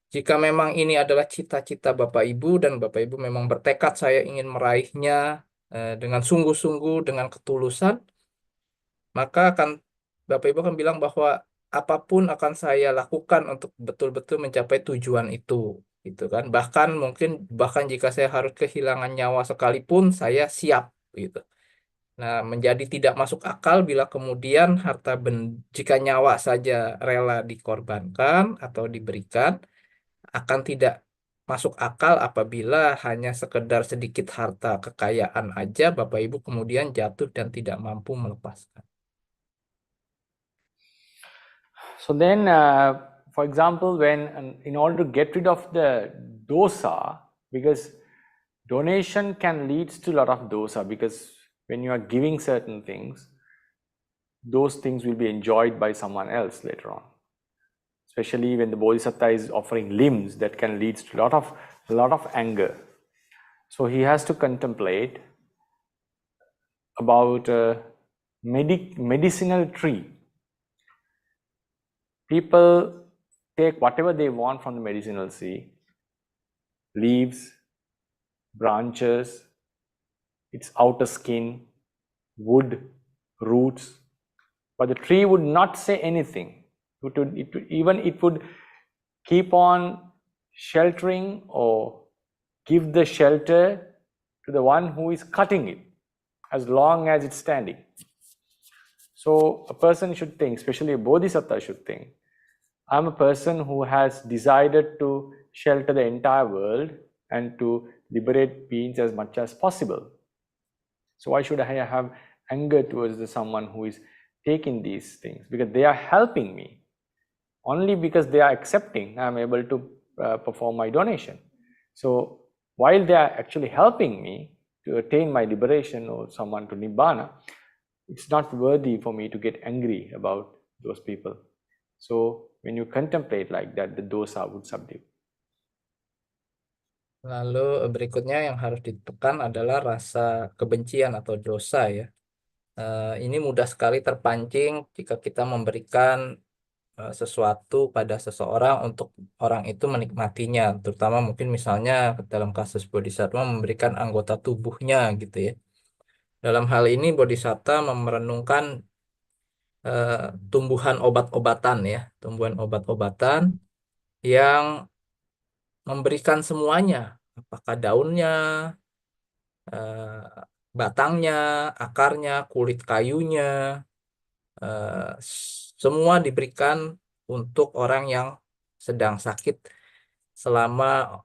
jika memang ini adalah cita-cita Bapak Ibu dan Bapak Ibu memang bertekad saya ingin meraihnya dengan sungguh-sungguh, dengan ketulusan, maka Bapak Ibu akan bilang bahwa apapun akan saya lakukan untuk betul-betul mencapai tujuan itu, gitu kan. Bahkan jika saya harus kehilangan nyawa sekalipun, saya siap, gitu. Nah, menjadi tidak masuk akal bila kemudian jika nyawa saja rela dikorbankan atau diberikan, akan tidak masuk akal apabila hanya sekedar sedikit harta kekayaan aja Bapak Ibu kemudian jatuh dan tidak mampu melepaskan. So then, for example, in order to get rid of the dosa, because donation can lead to a lot of dosa, because when you are giving certain things, those things will be enjoyed by someone else later on. Especially when the bodhisattva is offering limbs, that can lead to a lot of anger. So he has to contemplate about a medicinal tree. People take whatever they want from the medicinal tree, leaves, branches, its outer skin, wood, roots, but the tree would not say anything. It would keep on sheltering or give the shelter to the one who is cutting it, as long as it's standing. So a person should think, especially a bodhisattva should think, I'm a person who has decided to shelter the entire world and to liberate beings as much as possible. So why should I have anger towards someone who is taking these things? Because they are helping me. Only because they are accepting, I am able to perform my donation. So while they are actually helping me to attain my liberation or someone to Nibbana, it's not worthy for me to get angry about those people. So when you contemplate like that, the dosa would subdue. Lalu berikutnya yang harus ditekan adalah rasa kebencian atau dosa ya. Ini mudah sekali terpancing jika kita memberikan sesuatu pada seseorang untuk orang itu menikmatinya, terutama mungkin misalnya dalam kasus bodhisattva memberikan anggota tubuhnya gitu ya. Dalam hal ini bodhisattva merenungkan tumbuhan obat-obatan ya, tumbuhan obat-obatan yang memberikan semuanya, apakah daunnya, batangnya, akarnya, kulit kayunya, semua diberikan untuk orang yang sedang sakit selama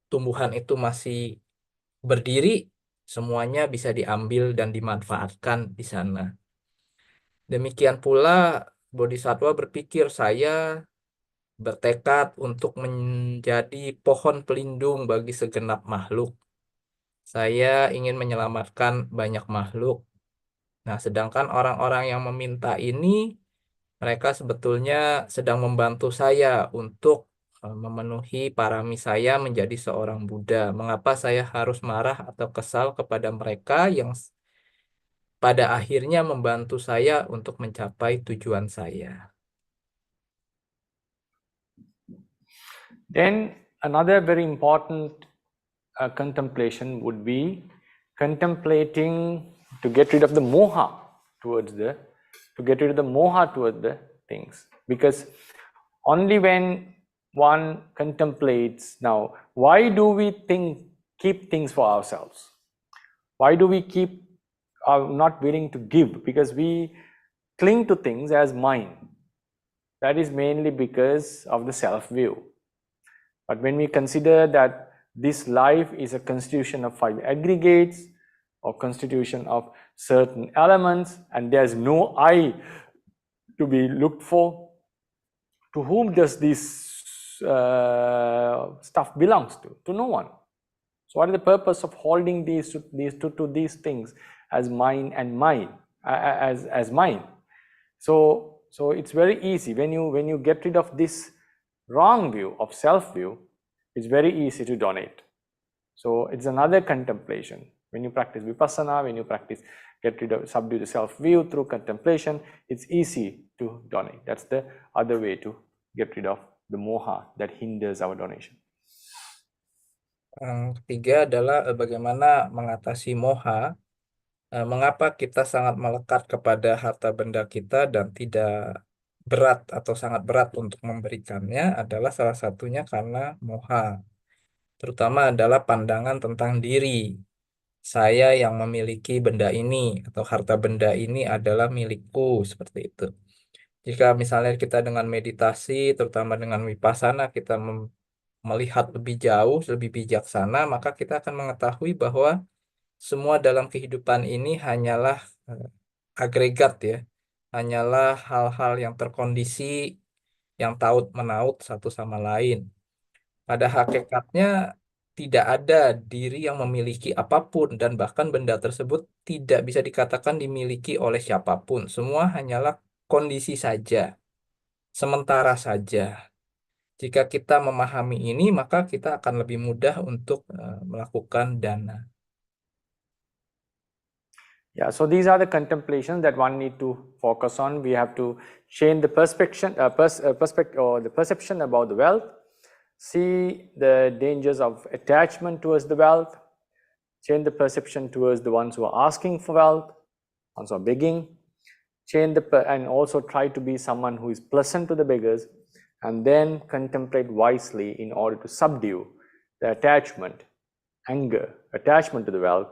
tumbuhan itu masih berdiri, semuanya bisa diambil dan dimanfaatkan di sana. Demikian pula bodhisattva berpikir, saya bertekad untuk menjadi pohon pelindung bagi segenap makhluk. Saya ingin menyelamatkan banyak makhluk. Nah, sedangkan orang-orang yang meminta ini, mereka sebetulnya sedang membantu saya untuk memenuhi parami saya menjadi seorang Buddha? Mengapa saya harus marah atau kesal kepada mereka yang pada akhirnya membantu saya untuk mencapai tujuan saya? Then another very important contemplation would be contemplating to get rid of the moha towards the things, because only when one contemplates, now why do we keep things for ourselves? Why do we keep not willing to give? Because we cling to things as mine. That is mainly because of the self view. But when we consider that this life is a constitution of 5 aggregates or constitution of certain elements, and there's no I to be looked for, to whom does this stuff belongs to? To no one. So what is the purpose of holding these things as mine and mine, as mine? So it's very easy when you get rid of this wrong view of self view, it's very easy to donate. So it's another contemplation. When you practice vipassana, when you practice subdue the self view through contemplation, it's easy to donate. That's the other way to get rid of the moha that hinders our donation. Yang ketiga adalah bagaimana mengatasi moha. Mengapa kita sangat melekat kepada harta benda kita dan tidak berat atau sangat berat untuk memberikannya adalah salah satunya karena moha. Terutama adalah pandangan tentang diri. Saya yang memiliki benda ini atau harta benda ini adalah milikku, seperti itu. Jika misalnya kita dengan meditasi, terutama dengan vipassana, kita melihat lebih jauh, lebih bijaksana, maka kita akan mengetahui bahwa semua dalam kehidupan ini hanyalah agregat ya, hanyalah hal-hal yang terkondisi, yang taut menaut satu sama lain. Pada hakikatnya tidak ada diri yang memiliki apapun dan bahkan benda tersebut tidak bisa dikatakan dimiliki oleh siapapun. Semua hanyalah kondisi saja, sementara saja. Jika kita memahami ini, maka kita akan lebih mudah untuk melakukan dana. Yeah, so these are the contemplations that one need to focus on. We have to change the perception about the wealth, see the dangers of attachment towards the wealth, change the perception towards the ones who are asking for wealth, ones who are begging, and also try to be someone who is pleasant to the beggars, and then contemplate wisely in order to subdue the attachment, anger, attachment to the wealth,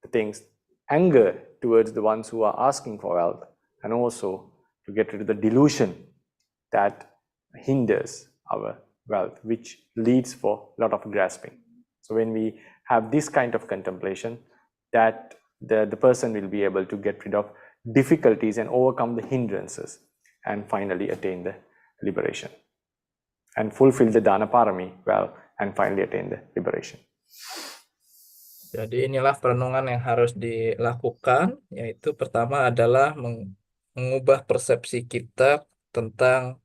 the things, anger towards the ones who are asking for wealth, and also to get rid of the delusion that hinders our wealth, which leads for a lot of grasping. So when we have this kind of contemplation, that the person will be able to get rid of difficulties and overcome the hindrances, and finally attain the liberation and fulfill the dana parami well, and finally attain the liberation. Jadi inilah perenungan yang harus dilakukan, yaitu pertama adalah mengubah persepsi kita tentang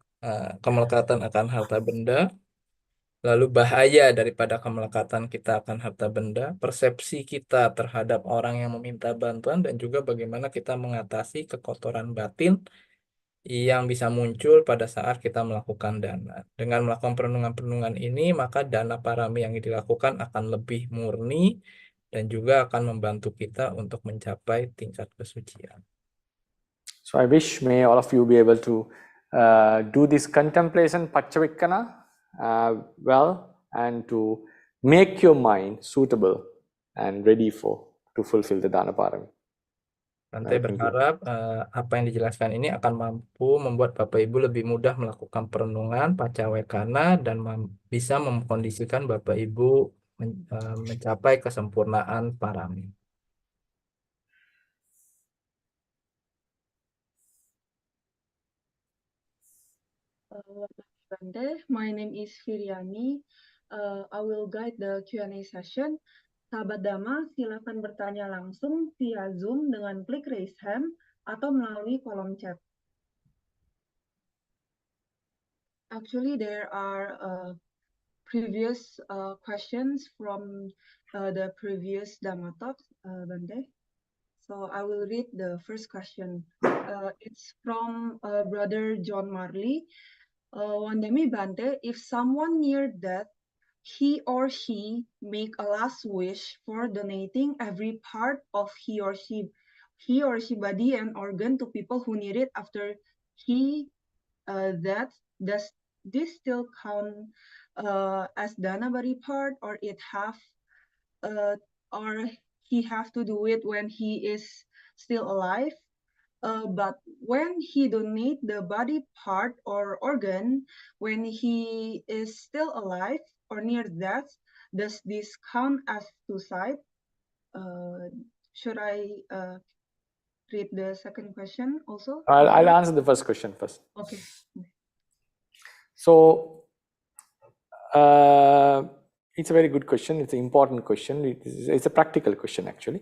kemelekatan akan harta benda, lalu bahaya daripada kemelekatan kita akan harta benda, persepsi kita terhadap orang yang meminta bantuan, dan juga bagaimana kita mengatasi kekotoran batin yang bisa muncul pada saat kita melakukan dana. Dengan melakukan perenungan-perenungan ini, maka dana parami yang dilakukan akan lebih murni dan juga akan membantu kita untuk mencapai tingkat kesucian. So I wish may all of you be able to do this contemplation paccavakkana well, and to make your mind suitable and ready to fulfill the dana parami. Bante berharap apa yang dijelaskan ini akan mampu membuat Bapak Ibu lebih mudah melakukan perenungan paccavakkana dan bisa mengkondisikan Bapak Ibu mencapai kesempurnaan parami. Bante, my name is Viryani. I will guide the Q&A session. Sahabat Dhamma, silakan bertanya langsung via Zoom dengan klik raise hand atau melalui kolom chat. Actually, there are previous questions from the previous Dhamma talks, Bante. So I will read the first question. It's from Brother John Marley. Wandemi Bante, if someone near death, he or she make a last wish for donating every part of he or she body and organ to people who need it after he that does this still count as dana body part, or or he have to do it when he is still alive? But when he donate the body part or organ when he is still alive or near death, does this count as suicide? Should I read the second question also? I'll answer the first question first. Okay. So it's a very good question. It's an important question. It's a practical question actually.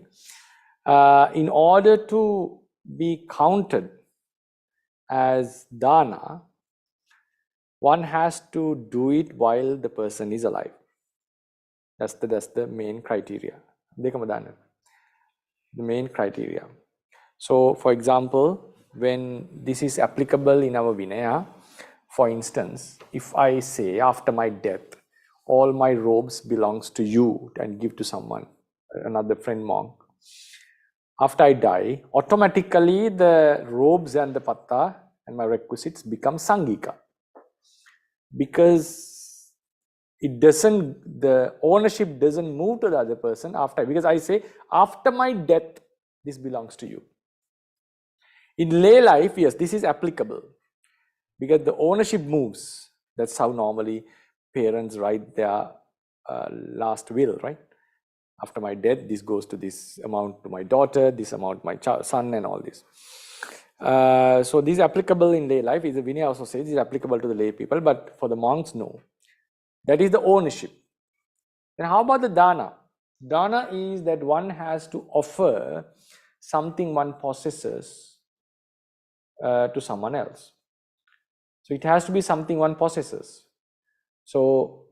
In order to be counted as dana, one has to do it while the person is alive. That's the main criteria. The main criteria. So for example, when this is applicable in our Vinaya, for instance, if I say after my death, all my robes belongs to you and give to someone, another friend monk. After I die, automatically the robes and the patta and my requisites become Sangika. Because the ownership doesn't move to the other person after, because I say, after my death, this belongs to you. In lay life, yes, this is applicable because the ownership moves. That's how normally parents write their last will, right? After my death, this goes to this amount to my daughter, this amount to my son, and all this. So this is applicable in lay life. The Vinaya also says this is applicable to the lay people, but for the monks, no. That is the ownership. And how about the dana? Dana is that one has to offer something one possesses to someone else. So it has to be something one possesses. So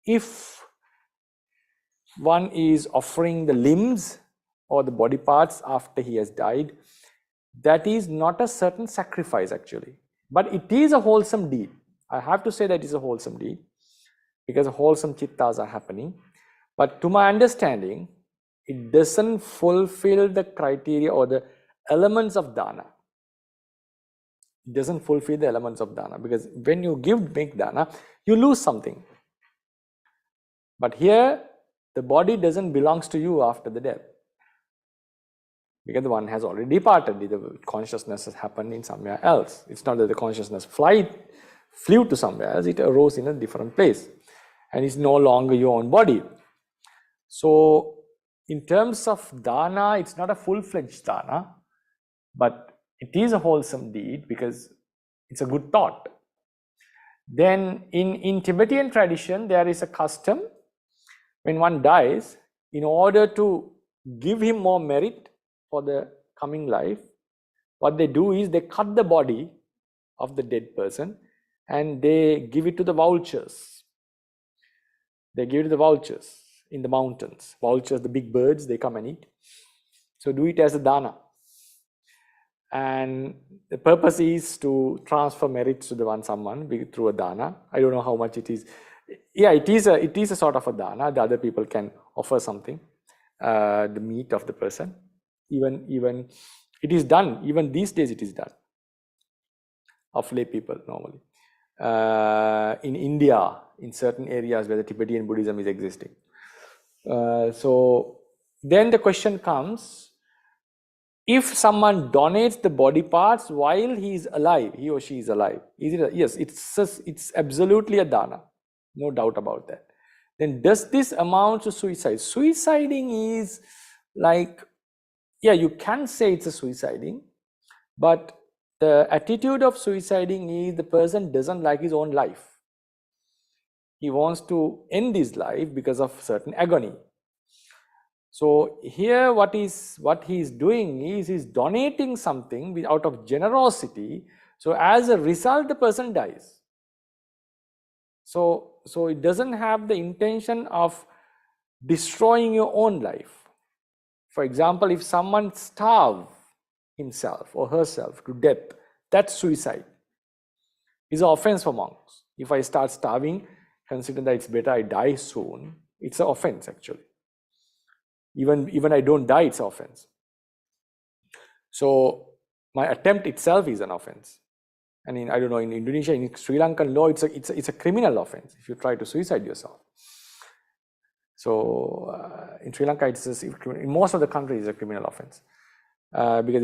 if one is offering the limbs or the body parts after he has died, that is not a certain sacrifice actually, but it is a wholesome deed. I have to say that it's a wholesome deed because wholesome chittas are happening. But to my understanding, it doesn't fulfill the criteria or the elements of dana. It doesn't fulfill the elements of dana because when you make dana, you lose something. But here, the body doesn't belong to you after the death because the one has already departed. The consciousness has happened in somewhere else. It's not that the consciousness flew to somewhere else. It arose in a different place and it's no longer your own body. So in terms of dana, it's not a full-fledged dana, but it is a wholesome deed because it's a good thought. Then in Tibetan tradition, there is a custom when one dies, in order to give him more merit for the coming life, what they do is they cut the body of the dead person and they give it to the vultures. They give it to the vultures in the mountains. Vultures, the big birds, they come and eat. So do it as a dana. And the purpose is to transfer merits to the someone through a dana. I don't know how much it is. Yeah, it is a sort of a dana. The other people can offer something, the meat of the person. Even it is done. Even these days, it is done of lay people normally. In India, in certain areas where the Tibetan Buddhism is existing. So then the question comes: if someone donates the body parts while he is alive, he or she is alive, is it? Yes, it's absolutely a dana. No doubt about that. Then does this amount to suicide? Suiciding is like, yeah, you can say it's a suiciding, but the attitude of suiciding is the person doesn't like his own life. He wants to end his life because of certain agony. So here what he's doing is he's donating something out of generosity. So as a result, the person dies. So it doesn't have the intention of destroying your own life. For example, if someone starves himself or herself to death, that's suicide. It's an offense for monks. If I start starving, consider that it's better I die soon. It's an offense actually. Even I don't die, it's an offense. So my attempt itself is an offense. And I don't know, in Indonesia, in Sri Lankan law, it's a criminal offense if you try to suicide yourself. So in Sri Lanka, in most of the countries, it's a criminal offense. Because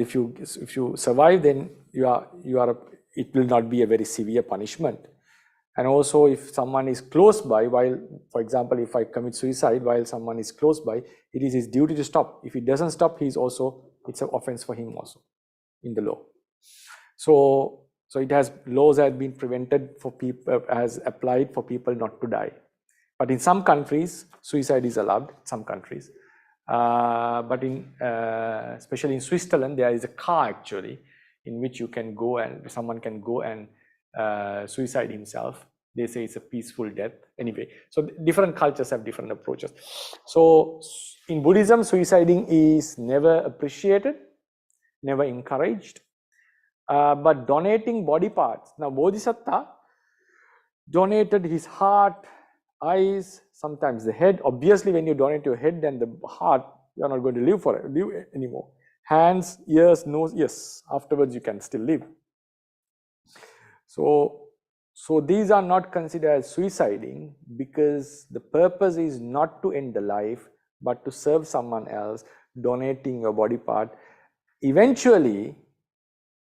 if you survive, then it will not be a very severe punishment. And also, if someone is close by, for example, if I commit suicide while someone is close by, it is his duty to stop. If he doesn't stop, it's an offense for him also in the law. So laws have been prevented for people, has applied for people not to die. But in some countries, suicide is allowed. Some countries, but especially in Switzerland, there is a car actually in which you can go and someone can go and suicide himself. They say it's a peaceful death. Anyway, so different cultures have different approaches. So in Buddhism, suiciding is never appreciated, never encouraged. But donating body parts. Now, Bodhisattva donated his heart, eyes, sometimes the head. Obviously, when you donate your head and the heart, you are not going to live anymore. Hands, ears, nose, yes. Afterwards, you can still live. So these are not considered as suiciding because the purpose is not to end the life, but to serve someone else, donating your body part. Eventually,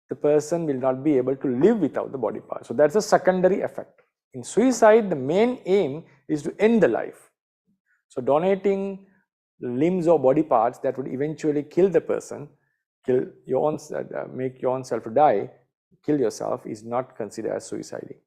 the person will not be able to live without the body part. So that's a secondary effect. In suicide, the main aim is to end the life. So donating limbs or body parts that would eventually kill the person, kill your own, make your own self die, kill yourself, is not considered as suiciding.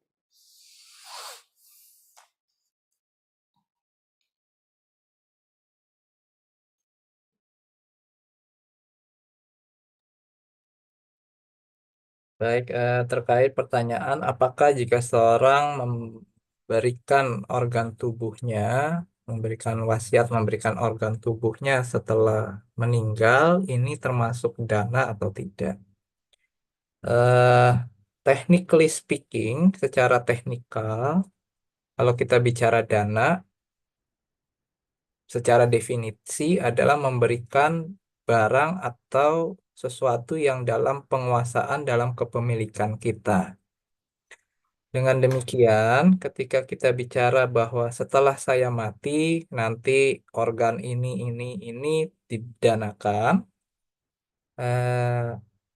Baik, terkait pertanyaan, apakah jika seorang memberikan organ tubuhnya, memberikan wasiat, memberikan organ tubuhnya setelah meninggal, ini termasuk dana atau tidak? Technically speaking, secara teknikal, kalau kita bicara dana, secara definisi adalah memberikan barang atau sesuatu yang dalam penguasaan, dalam kepemilikan kita. Dengan demikian, ketika kita bicara bahwa setelah saya mati, nanti organ ini didanakan,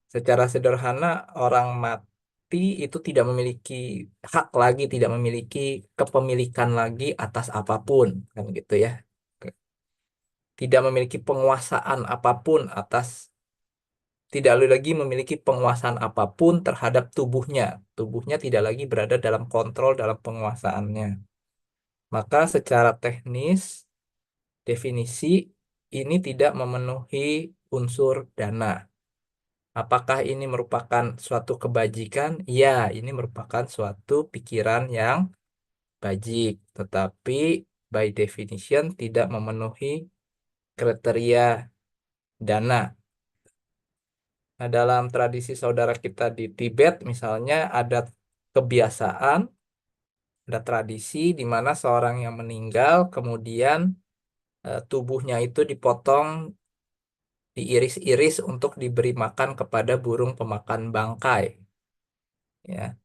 secara sederhana orang mati itu tidak memiliki hak lagi, tidak memiliki kepemilikan lagi atas apapun, kan gitu ya. Tidak memiliki penguasaan apapun atas, tidak lagi memiliki penguasaan apapun terhadap tubuhnya. Tubuhnya tidak lagi berada dalam kontrol, dalam penguasaannya. Maka secara teknis, definisi ini tidak memenuhi unsur dana. Apakah ini merupakan suatu kebajikan? Ya, ini merupakan suatu pikiran yang bajik. Tetapi by definition tidak memenuhi kriteria dana. Nah, dalam tradisi saudara kita di Tibet misalnya ada kebiasaan, ada tradisi di mana seorang yang meninggal kemudian tubuhnya itu dipotong, diiris-iris untuk diberi makan kepada burung pemakan bangkai. Ya.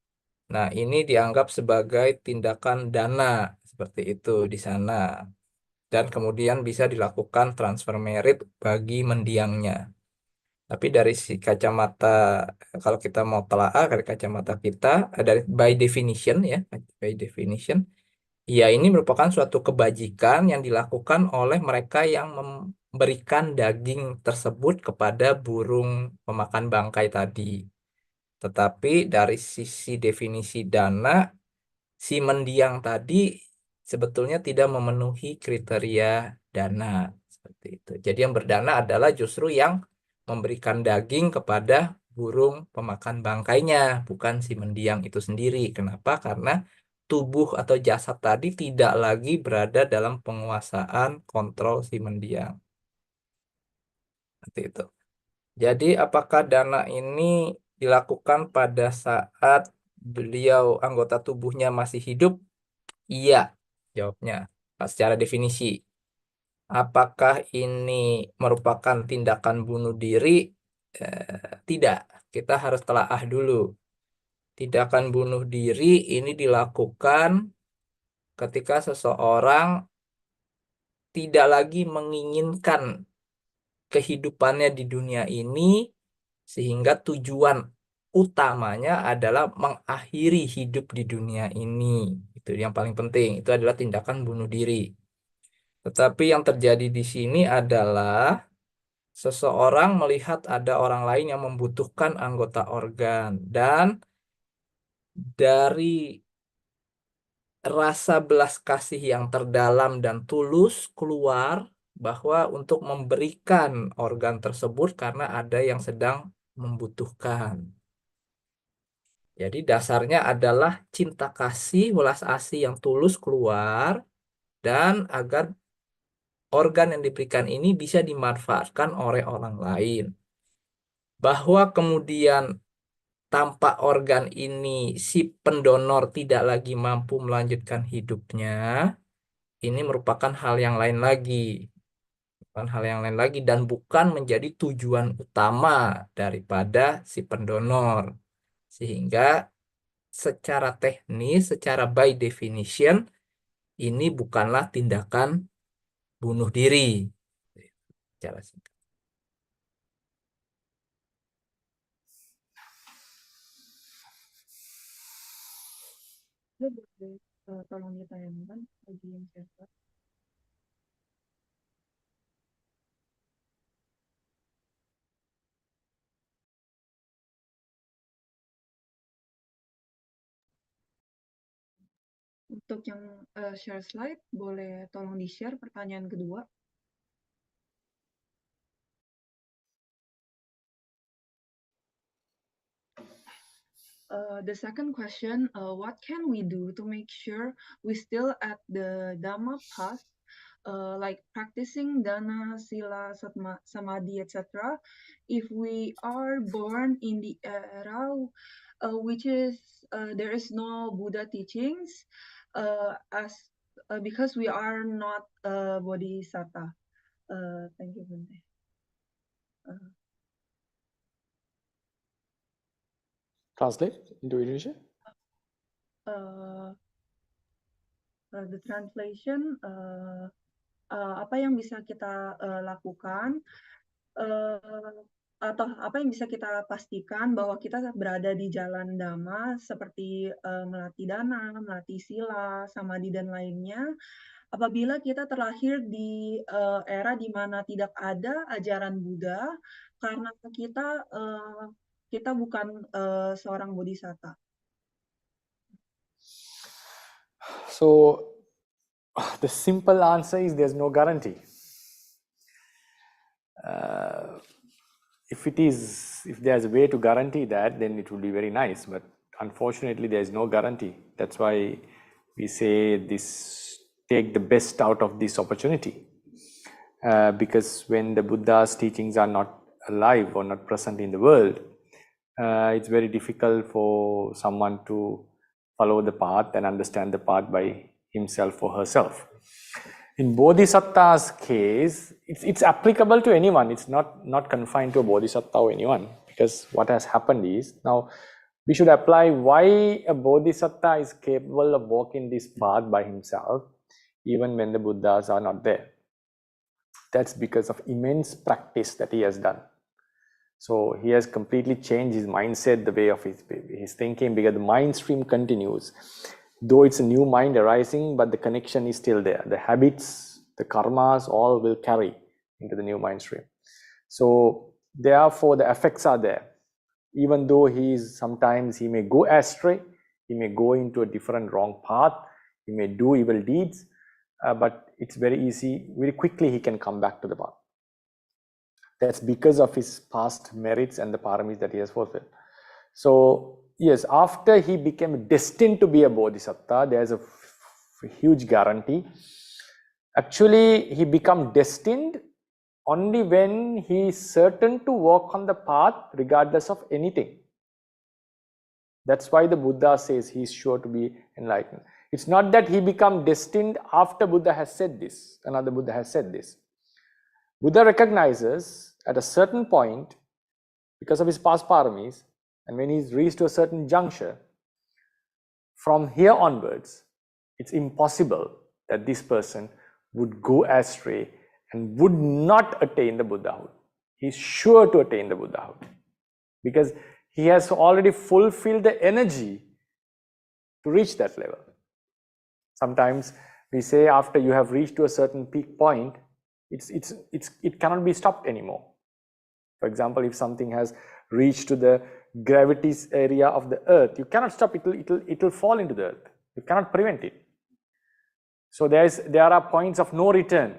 Nah, ini dianggap sebagai tindakan dana seperti itu di sana. Dan kemudian bisa dilakukan transfer merit bagi mendiangnya. Tapi dari si kacamata, kalau kita mau telaah dari kacamata kita, dari by definition ya, by definition, ya ini merupakan suatu kebajikan yang dilakukan oleh mereka yang memberikan daging tersebut kepada burung pemakan bangkai tadi. Tetapi dari sisi definisi dana, si mendiang tadi sebetulnya tidak memenuhi kriteria dana. Seperti itu. Jadi yang berdana adalah justru yang memberikan daging kepada burung pemakan bangkainya, bukan si mendiang itu sendiri. Kenapa? Karena tubuh atau jasad tadi tidak lagi berada dalam penguasaan kontrol si mendiang. Seperti itu. Jadi apakah dana ini dilakukan pada saat beliau anggota tubuhnya masih hidup? Iya, jawabnya secara definisi. Apakah ini merupakan tindakan bunuh diri? Tidak, kita harus telaah dulu. Tindakan bunuh diri ini dilakukan ketika seseorang tidak lagi menginginkan kehidupannya di dunia ini, sehingga tujuan utamanya adalah mengakhiri hidup di dunia ini. Itu yang paling penting, itu adalah tindakan bunuh diri. Tetapi yang terjadi di sini adalah seseorang melihat ada orang lain yang membutuhkan anggota organ, dan dari rasa belas kasih yang terdalam dan tulus keluar bahwa untuk memberikan organ tersebut karena ada yang sedang membutuhkan. Jadi dasarnya adalah cinta kasih, welas asih yang tulus keluar, dan agar organ yang diberikan ini bisa dimanfaatkan oleh orang lain. Bahwa kemudian tanpa organ ini si pendonor tidak lagi mampu melanjutkan hidupnya, ini merupakan hal yang lain lagi. Bukan hal yang lain lagi dan bukan menjadi tujuan utama daripada si pendonor. Sehingga secara teknis, secara by definition, ini bukanlah tindakan bunuh diri. Secara singkat. Boleh tolong ditayangkan bagi yang siapa? Untuk yang share slide, boleh tolong di-share pertanyaan kedua. The second question, what can we do to make sure we still at the Dhamma path, like practicing Dana, Sila, Samadhi, etc., if we are born in the era which is there is no Buddha teachings, because we are not Bodhisattva. Thank you, Bante. Translate into Indonesia. The translation, apa yang bisa kita lakukan atau apa yang bisa kita pastikan bahwa kita berada di jalan Dhamma seperti melatih dana, melatih sila, samadhi dan lainnya apabila kita terlahir di era di mana tidak ada ajaran Buddha karena kita bukan seorang bodhisatta. So the simple answer is there's no guarantee. If there's a way to guarantee that, then it would be very nice. But unfortunately, there is no guarantee. That's why we say this: take the best out of this opportunity. Because when the Buddha's teachings are not alive or not present in the world, it's very difficult for someone to follow the path and understand the path by himself or herself. In Bodhisatta's case, it's applicable to anyone. It's not confined to a Bodhisatta or anyone, because what has happened is, now we should apply why a Bodhisatta is capable of walking this path by himself, even when the Buddhas are not there. That's because of immense practice that he has done. So he has completely changed his mindset, the way of his thinking, because the mind stream continues. Though it's a new mind arising, but the connection is still there. The habits, the karmas, all will carry into the new mind stream. So therefore the effects are there. Even though sometimes he may go astray, he may go into a different wrong path, he may do evil deeds, but it's very easy, very quickly he can come back to the path. That's because of his past merits and the paramis that he has fulfilled. So yes, after he became destined to be a bodhisattva, there's a huge guarantee. Actually, he become destined only when he is certain to walk on the path regardless of anything. That's why the Buddha says he is sure to be enlightened. It's not that he become destined after Buddha has said this, another Buddha has said this. Buddha recognizes at a certain point, because of his past paramis, and when he's reached to a certain juncture, from here onwards, it's impossible that this person would go astray and would not attain the Buddhahood. He's sure to attain the Buddhahood because he has already fulfilled the energy to reach that level. Sometimes we say after you have reached to a certain peak point, it cannot be stopped anymore. For example, if something has reached to the gravity's area of the earth, you cannot stop it. It'll fall into the earth. You cannot prevent it. So there are points of no return.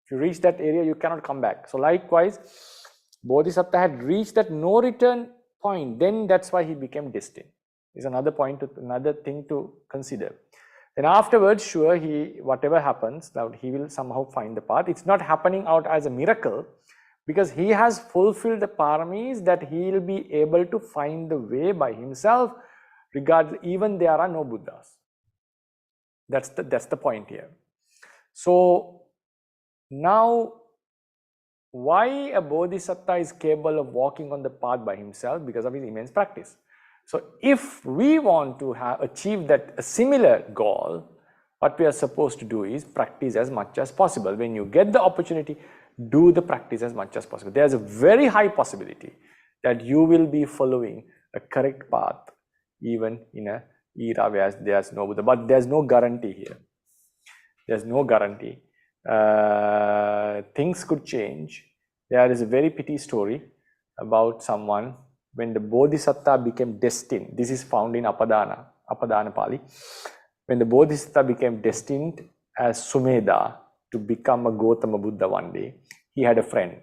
If you reach that area, you cannot come back. So likewise, Bodhisattva had reached that no return point. Then that's why he became destined. Is another point, another thing to consider. Then afterwards, sure, whatever happens, now he will somehow find the path. It's not happening out as a miracle because he has fulfilled the paramis that he will be able to find the way by himself, regardless, even there are no Buddhas. That's the point here. So now, why a Bodhisattva is capable of walking on the path by himself? Because of his immense practice. So if we want to achieve a similar goal, what we are supposed to do is practice as much as possible. When you get the opportunity, do the practice as much as possible. There's a very high possibility that you will be following a correct path even in a era where there's no Buddha. But there's no guarantee here. There's no guarantee. Things could change. There is a very pity story about someone when the Bodhisattva became destined. This is found in Apadana Pali. When the Bodhisattva became destined as Sumedha to become a Gautama Buddha one day, he had a friend.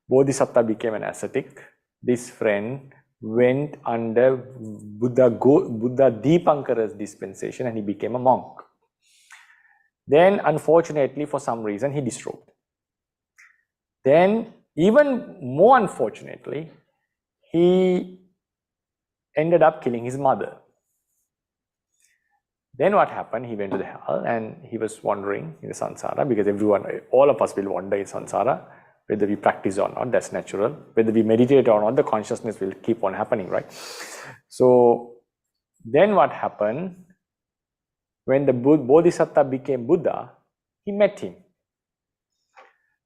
Bodhisattva became an ascetic. This friend went under Buddha Dipankara's dispensation and he became a monk. Then, unfortunately, for some reason, he disrobed. Then, even more unfortunately, he ended up killing his mother. Then what happened? He went to the hell and he was wandering in the samsara, because all of us will wander in samsara, whether we practice or not, that's natural. Whether we meditate or not, the consciousness will keep on happening, right? So then what happened? When the Bodhisattva became Buddha, he met him.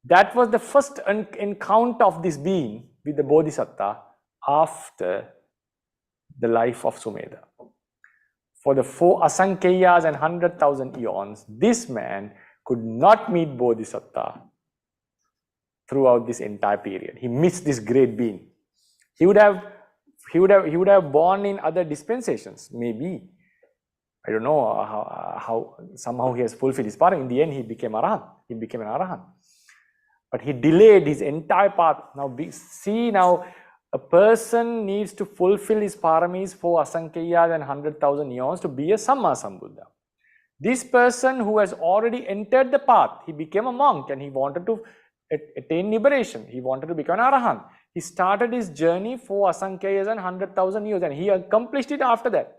That was the first encounter of this being with the Bodhisattva after the life of Sumedha. For the 4 Asankheyas and 100,000 eons, this man could not meet Bodhisattva throughout this entire period. He missed this great being. He would have born in other dispensations, maybe. I don't know how somehow he has fulfilled his path. In the end, he became Arahant. He became an Arahant. But he delayed his entire path. Now, see now, a person needs to fulfill his paramis for Asankheyas and 100,000 eons to be a Samma Sambuddha. This person who has already entered the path, he became a monk and he wanted to attain liberation. He wanted to become an Arahant. He started his journey for Asankheyas and 100,000 years and he accomplished it after that.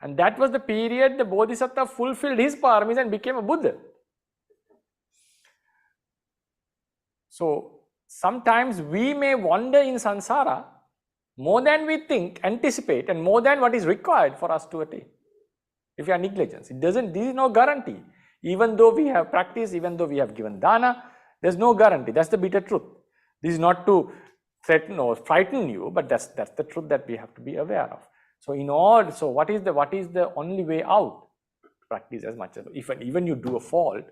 And that was the period the Bodhisattva fulfilled his paramis and became a Buddha. So sometimes we may wander in samsara more than we think, anticipate, and more than what is required for us to attain. If you are negligence, this is no guarantee. Even though we have practiced, even though we have given dana, there's no guarantee. That's the bitter truth. This is not to threaten or frighten you, but that's the truth that we have to be aware of. So what is the only way out? Practice as much as, even you do a fault,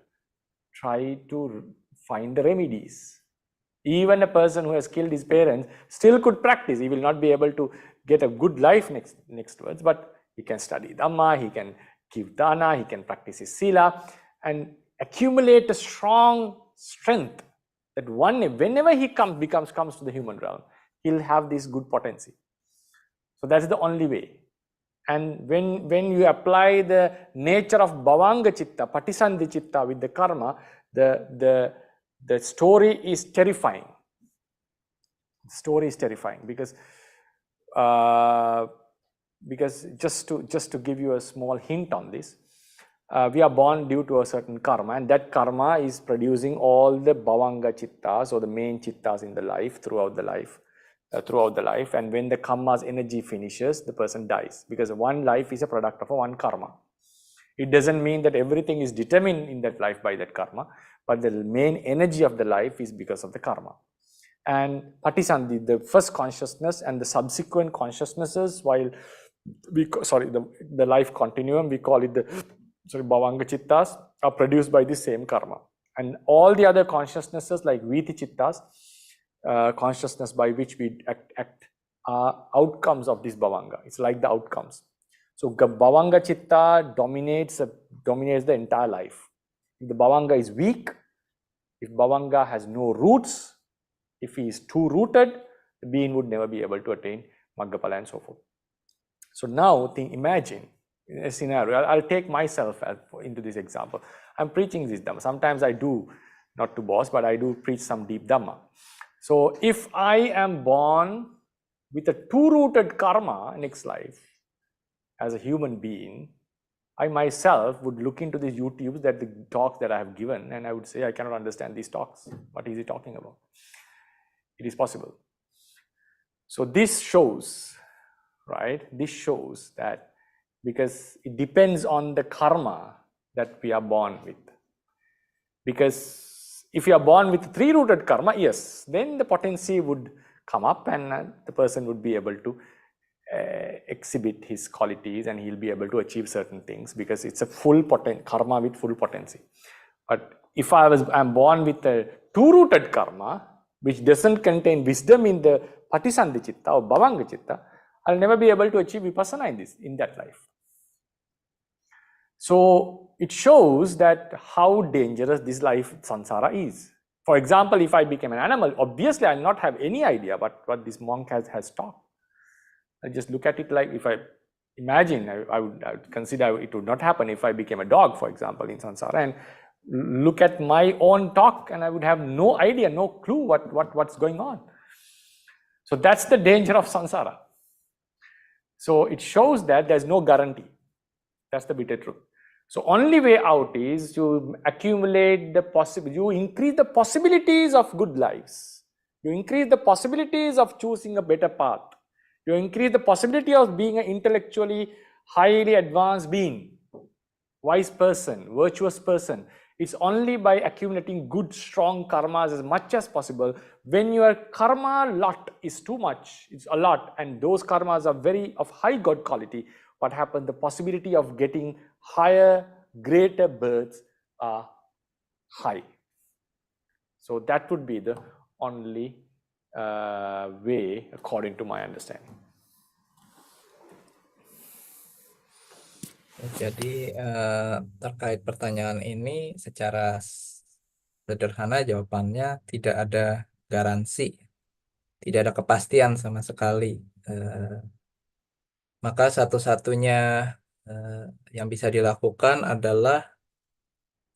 try to find the remedies. Even a person who has killed his parents still could practice. He will not be able to get a good life next words, but he can study Dhamma, he can give dana, he can practice his sila, and accumulate a strong strength that whenever he comes to the human realm, he'll have this good potency. So that's the only way. And when you apply the nature of bhavanga chitta, patisandhi chitta with the karma, the story is terrifying. The story is terrifying because just to give you a small hint on this, we are born due to a certain karma, and that karma is producing all the bhavanga chittas, or the main chittas in the life throughout the life. And when the karma's energy finishes, the person dies, because one life is a product of one karma. It doesn't mean that everything is determined in that life by that karma, but the main energy of the life is because of the karma. And patisandhi, the first consciousness and the subsequent consciousnesses, while the life continuum, we call it the bhavanga chittas, are produced by the same karma. And all the other consciousnesses like viti chittas, consciousness by which we act are outcomes of this bhavanga. It's like the outcomes. So bhavanga chitta dominates the entire life. If the bhavanga is weak, if bhavanga has no roots, if he is too rooted, the being would never be able to attain Maggaphala and so forth. So now imagine a scenario. I'll take myself into this example. I'm preaching this Dhamma. Sometimes I do, not to boast, but I do preach some deep Dhamma. So if I am born with a two-rooted karma next life as a human being, I myself would look into these YouTubes, the talks that I have given, and I would say, I cannot understand these talks. What is he talking about? It is possible. So this shows, right? This shows that because it depends on the karma that we are born with. Because if you are born with three-rooted karma, yes, then the potency would come up, and the person would be able to exhibit his qualities, and he'll be able to achieve certain things, because it's a full karma with full potency. But if I'm born with a two-rooted karma, which doesn't contain wisdom in the patisandhi chitta or bhavanga chitta, I'll never be able to achieve vipassana in that life. So it shows that how dangerous this life samsara is. For example, if I became an animal, obviously I'll not have any idea what this monk has taught. I just look at it like, if I imagine, I would consider it would not happen if I became a dog, for example, in samsara, and look at my own talk, and I would have no idea, no clue what's going on. So that's the danger of samsara. So it shows that there's no guarantee. That's the bitter truth. So only way out is to accumulate you increase the possibilities of good lives. You increase the possibilities of choosing a better path. You increase the possibility of being an intellectually highly advanced being, wise person, virtuous person. It's only by accumulating good, strong karmas as much as possible. When your karma lot is too much, it's a lot, and those karmas are of high God quality, what happens? The possibility of getting higher, greater births are high. So that would be the only way, according to my understanding. Jadi terkait pertanyaan ini secara sederhana jawabannya tidak ada garansi, tidak ada kepastian sama sekali. Maka satu-satunya yang bisa dilakukan adalah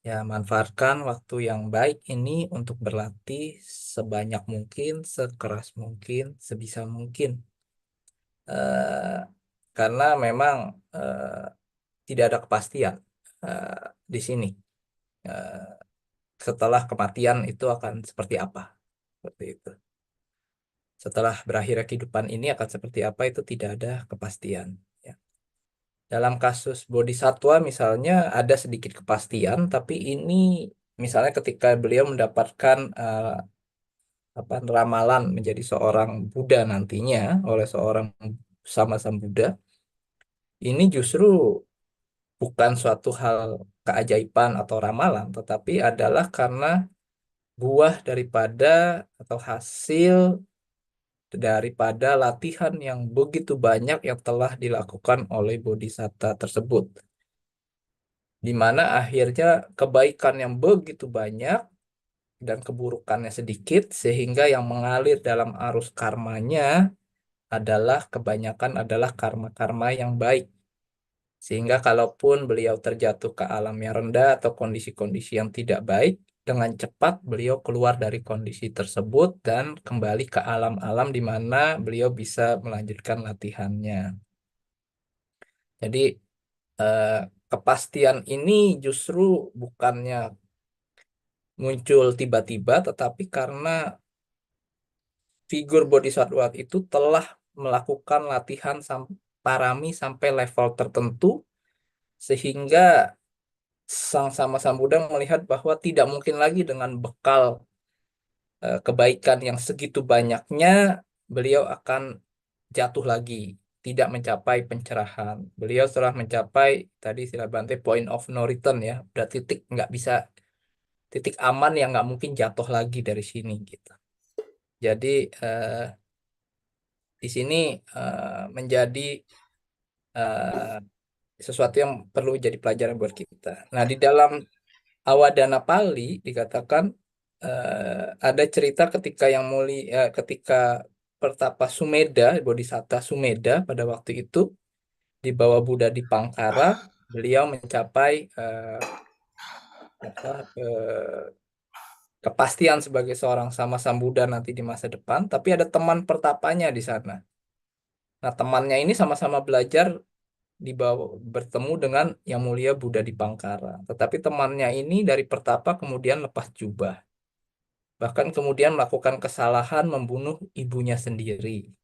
ya manfaatkan waktu yang baik ini untuk berlatih sebanyak mungkin, sekeras mungkin, sebisa mungkin. Karena memang tidak ada kepastian di sini. Setelah kematian itu akan seperti apa? Seperti itu. Setelah berakhir kehidupan ini akan seperti apa, itu tidak ada kepastian. Ya. Dalam kasus bodhisatwa misalnya ada sedikit kepastian, tapi ini misalnya ketika beliau mendapatkan ramalan menjadi seorang Buddha nantinya oleh seorang sama sang Buddha, ini justru bukan suatu hal keajaiban atau ramalan, tetapi adalah karena buah daripada atau hasil daripada latihan yang begitu banyak yang telah dilakukan oleh bodhisatta tersebut. di mana akhirnya kebaikan yang begitu banyak dan keburukannya sedikit, sehingga yang mengalir dalam arus karmanya adalah kebanyakan adalah karma-karma yang baik. Sehingga kalaupun beliau terjatuh ke alam yang rendah atau kondisi-kondisi yang tidak baik, dengan cepat beliau keluar dari kondisi tersebut dan kembali ke alam-alam di mana beliau bisa melanjutkan latihannya. Jadi eh, kepastian ini justru bukannya muncul tiba-tiba, tetapi karena figur bodhisattva itu telah melakukan latihan parami sampai level tertentu, sehingga sang sama Sang Buddha melihat bahwa tidak mungkin lagi dengan bekal kebaikan yang segitu banyaknya beliau akan jatuh lagi, tidak mencapai pencerahan. Beliau telah mencapai tadi sila Bante point of no return ya, udah titik nggak bisa, titik aman yang nggak mungkin jatuh lagi dari sini gitu. Jadi di sini menjadi eh, sesuatu yang perlu jadi pelajaran buat kita. Nah, di dalam Awadana Pali dikatakan ada cerita ketika yang mulia, ketika Pertapa Sumedha, Bodhisatta Sumedha pada waktu itu di bawah Buddha di Pangkara, beliau mencapai apa, kepastian sebagai seorang sama Sambuddha nanti di masa depan, tapi ada teman pertapanya di sana. Nah, temannya ini sama-sama belajar bertemu dengan Yang Mulia Buddha di Pangkara. Tetapi temannya ini dari pertapa kemudian lepas jubah. Bahkan kemudian melakukan kesalahan membunuh ibunya sendiri.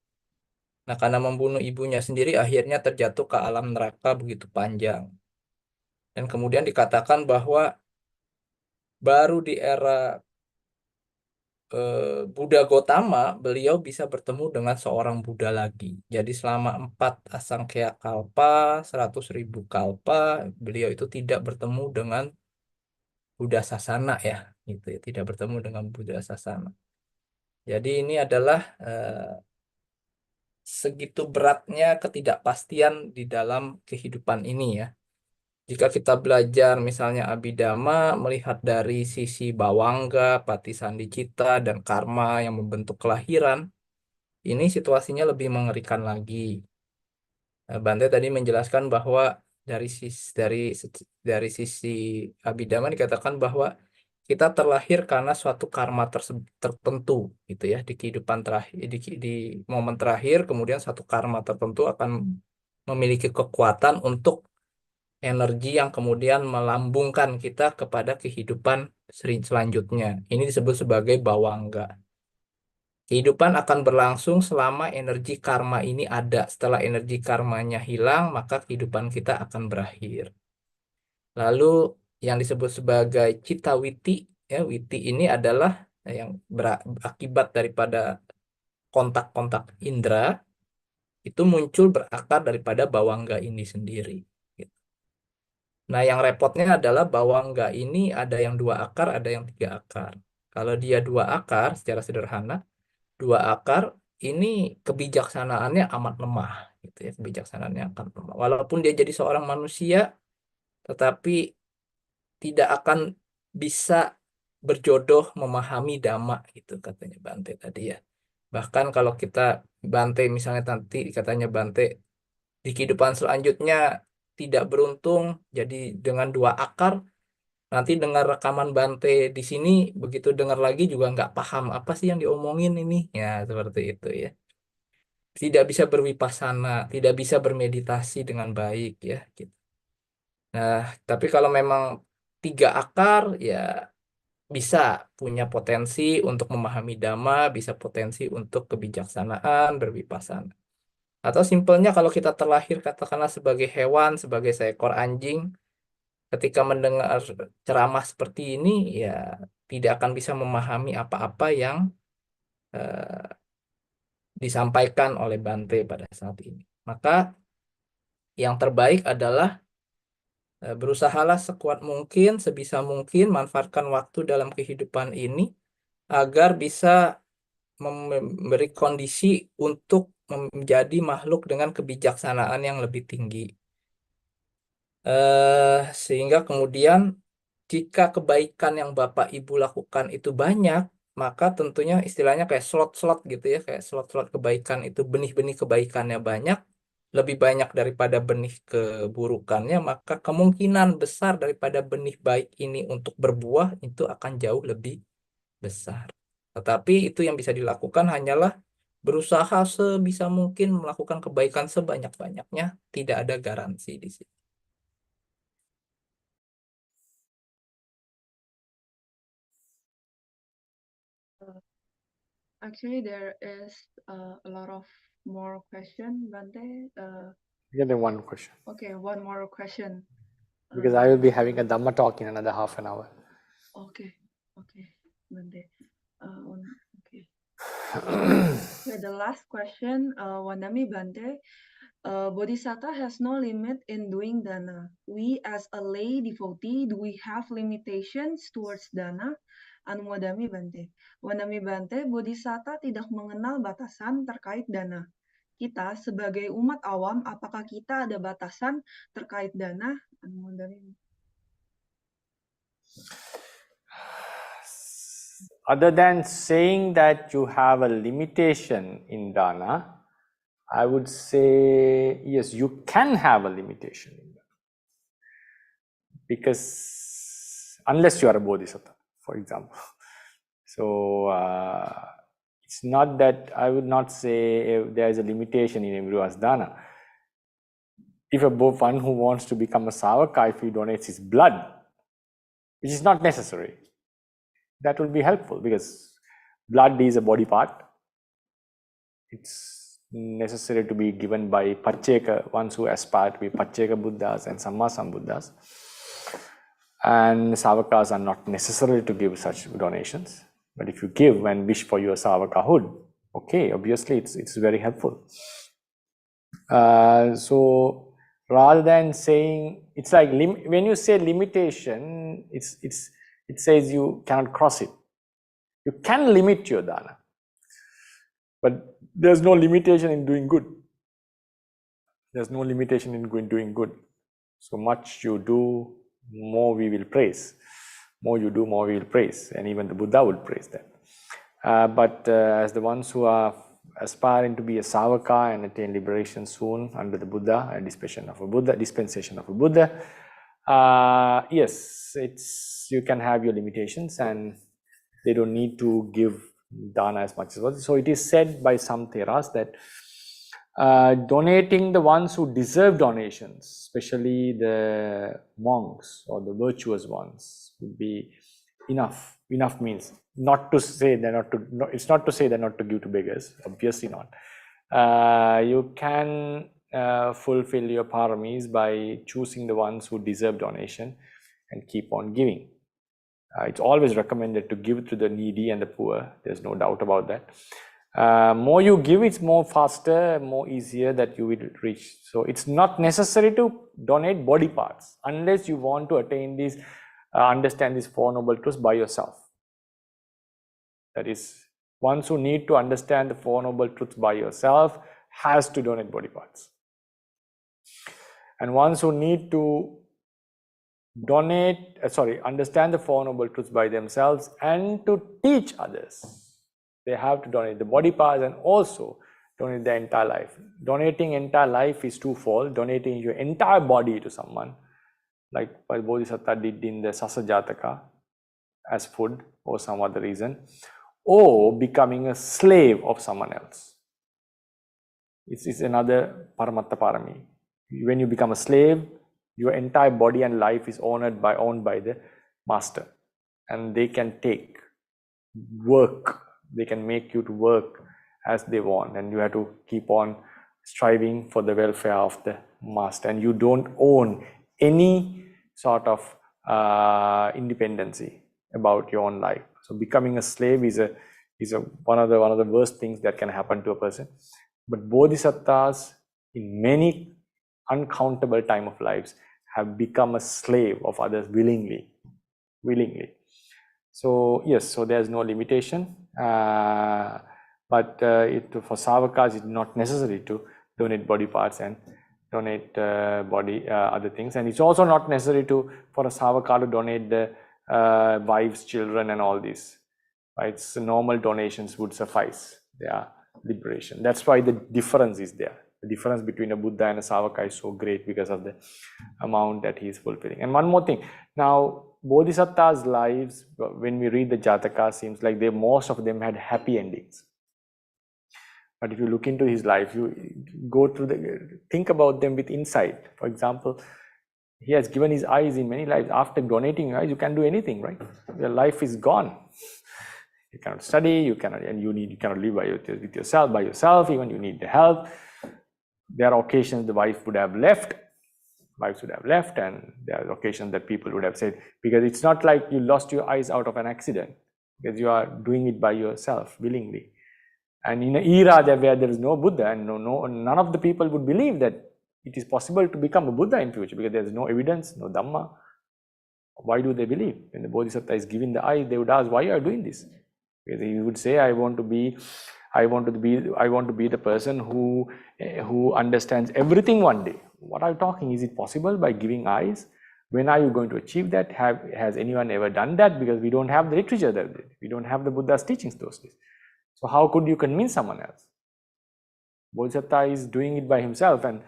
Nah, karena membunuh ibunya sendiri akhirnya terjatuh ke alam neraka begitu panjang. Dan kemudian dikatakan bahwa baru di era Buddha Gotama, beliau bisa bertemu dengan seorang Buddha lagi. Jadi selama 4 asangkhya kalpa, 100.000 kalpa, beliau itu tidak bertemu dengan Buddha Sasana ya, gitu ya, tidak bertemu dengan Buddha Sasana. Jadi ini adalah segitu beratnya ketidakpastian di dalam kehidupan ini ya. Jika kita belajar misalnya Abhidhamma, melihat dari sisi bawangga, patisandicita, dan karma yang membentuk kelahiran, ini situasinya lebih mengerikan lagi. Bante tadi menjelaskan bahwa dari sisi Abhidhamma dikatakan bahwa kita terlahir karena suatu karma tertentu gitu ya, di kehidupan terakhir, di momen terakhir, kemudian satu karma tertentu akan memiliki kekuatan untuk energi yang kemudian melambungkan kita kepada kehidupan selanjutnya. Ini disebut sebagai bawangga. Kehidupan akan berlangsung selama energi karma ini ada. Setelah energi karmanya hilang, maka kehidupan kita akan berakhir. Lalu yang disebut sebagai cita witi, ya, witi ini adalah yang berakibat daripada kontak-kontak indera, itu muncul berakar daripada bawangga ini sendiri. Nah, yang repotnya adalah bawangga ini ada yang 2 akar, ada yang 3 akar. Kalau dia 2 akar, secara sederhana, 2 akar ini kebijaksanaannya amat lemah, gitu ya, kebijaksanaannya akan lemah. Walaupun dia jadi seorang manusia, tetapi tidak akan bisa berjodoh memahami dhamma, gitu katanya Bante tadi ya. Bahkan kalau kita Bante misalnya nanti katanya Bante di kehidupan selanjutnya tidak beruntung, jadi dengan 2 akar, nanti dengar rekaman Bante di sini, begitu dengar lagi juga nggak paham apa sih yang diomongin ini. Ya, seperti itu ya. Tidak bisa berwipasana, tidak bisa bermeditasi dengan baik ya. Gitu. Nah, tapi kalau memang 3 akar, ya bisa punya potensi untuk memahami Dhamma, bisa potensi untuk kebijaksanaan, berwipasana. Atau simpelnya kalau kita terlahir katakanlah sebagai hewan, sebagai seekor anjing, ketika mendengar ceramah seperti ini, ya tidak akan bisa memahami apa-apa yang disampaikan oleh Bante pada saat ini. Maka yang terbaik adalah berusahalah sekuat mungkin, sebisa mungkin manfaatkan waktu dalam kehidupan ini agar bisa memberi kondisi untuk menjadi makhluk dengan kebijaksanaan yang lebih tinggi. Sehingga kemudian jika kebaikan yang Bapak Ibu lakukan itu banyak, maka tentunya istilahnya kayak slot-slot gitu ya, kayak slot-slot kebaikan itu benih-benih kebaikannya banyak, lebih banyak daripada benih keburukannya, maka kemungkinan besar daripada benih baik ini untuk berbuah itu akan jauh lebih besar. Tetapi itu yang bisa dilakukan hanyalah berusaha sebisa mungkin melakukan kebaikan sebanyak-banyaknya, tidak ada garansi di sini. Actually, there is a lot of more question, Bante. Get the one question. Okay, one more question. Because I will be having a Dhamma talk in another half an hour. Okay, Bante. Okay. Okay, the last question, Wandami Bante. Bodhisattva has no limit in doing dana. We as a lay devotee, do we have limitations towards dana? Anumodami Bante. Wandami Bante, Bodhisattva tidak mengenal batasan terkait dana. Kita sebagai umat awam, apakah kita ada batasan terkait dana? Anumodami. Other than saying that you have a limitation in dana, I would say, yes, you can have a limitation in dana. Because unless you are a bodhisattva, for example. So it's not that I would not say there is a limitation in everyone's dana. If one who wants to become a savaka, if he donates his blood, which is not necessary, that will be helpful because blood is a body part. It's necessary to be given by Pacceka, ones who aspire to be Pacceka Buddhas and Samma Sambuddhas. And Savakas are not necessary to give such donations. But if you give and wish for your Savakahood, okay, obviously it's very helpful. So rather than saying, it's like when you say limitation, it says you cannot cross it. You can limit your dana, but there's no limitation in doing good. There's no limitation in doing good. So much you do, more we will praise. More you do, more we will praise. And even the Buddha would praise that. But as the ones who are aspiring to be a savaka and attain liberation soon under the Buddha and dispensation of a Buddha, yes, you can have your limitations and they don't need to give dana as much as possible. So it is said by some theras that donating the ones who deserve donations, especially the monks or the virtuous ones, would be enough. Enough means not to say they're not to. No, it's not to say they're not to give to beggars. Obviously not. You can fulfill your paramis by choosing the ones who deserve donation and keep on giving. It's always recommended to give to the needy and the poor. There's no doubt about that. More you give, it's more faster, more easier that you will reach. So it's not necessary to donate body parts unless you want to attain these, understand these Four Noble Truths by yourself. That is, ones who need to understand the Four Noble Truths by yourself has to donate body parts. And ones who need to understand the Four Noble Truths by themselves and to teach others, they have to donate the body parts and also donate their entire life. Donating entire life is twofold. Donating your entire body to someone, like what Bodhisattva did in the Sasa Jataka as food or some other reason, or becoming a slave of someone else. It's another Paramatta Pāramī. When you become a slave, your entire body and life is owned by the master, and they can take work. They can make you to work as they want, and you have to keep on striving for the welfare of the master, and you don't own any sort of independency about your own life. So becoming a slave is one of the worst things that can happen to a person. But bodhisattvas in many uncountable time of lives have become a slave of others willingly. So yes, so there's no limitation, but for savakas it's not necessary to donate body parts and donate body, other things. And it's also not necessary for a Savaka to donate the wives, children, and all this. Right? So normal donations would suffice their liberation. That's why the difference is there. The difference between a Buddha and a Savaka is so great because of the amount that he is fulfilling. And one more thing. Now, Bodhisattva's lives, when we read the Jataka, seems like most of them had happy endings. But if you look into his life, you go through think about them with insight. For example, he has given his eyes in many lives. After donating your eyes, you can do anything, right? Your life is gone. You cannot study, you cannot live with yourself, by yourself, even you need the help. There are occasions the wives would have left, and there are occasions that people would have said, because it's not like you lost your eyes out of an accident, because you are doing it by yourself, willingly. And in an era where there is no Buddha, and none of the people would believe that it is possible to become a Buddha in future, because there is no evidence, no Dhamma. Why do they believe? When the Bodhisattva is given the eye, they would ask, why are you doing this? Because he would say, I want to be the person who understands everything one day. What are you talking? Is it possible by giving eyes? When are you going to achieve that? Has anyone ever done that? Because we don't have the literature that we don't have the Buddha's teachings those days. So how could you convince someone else? Bodhisattva is doing it by himself, and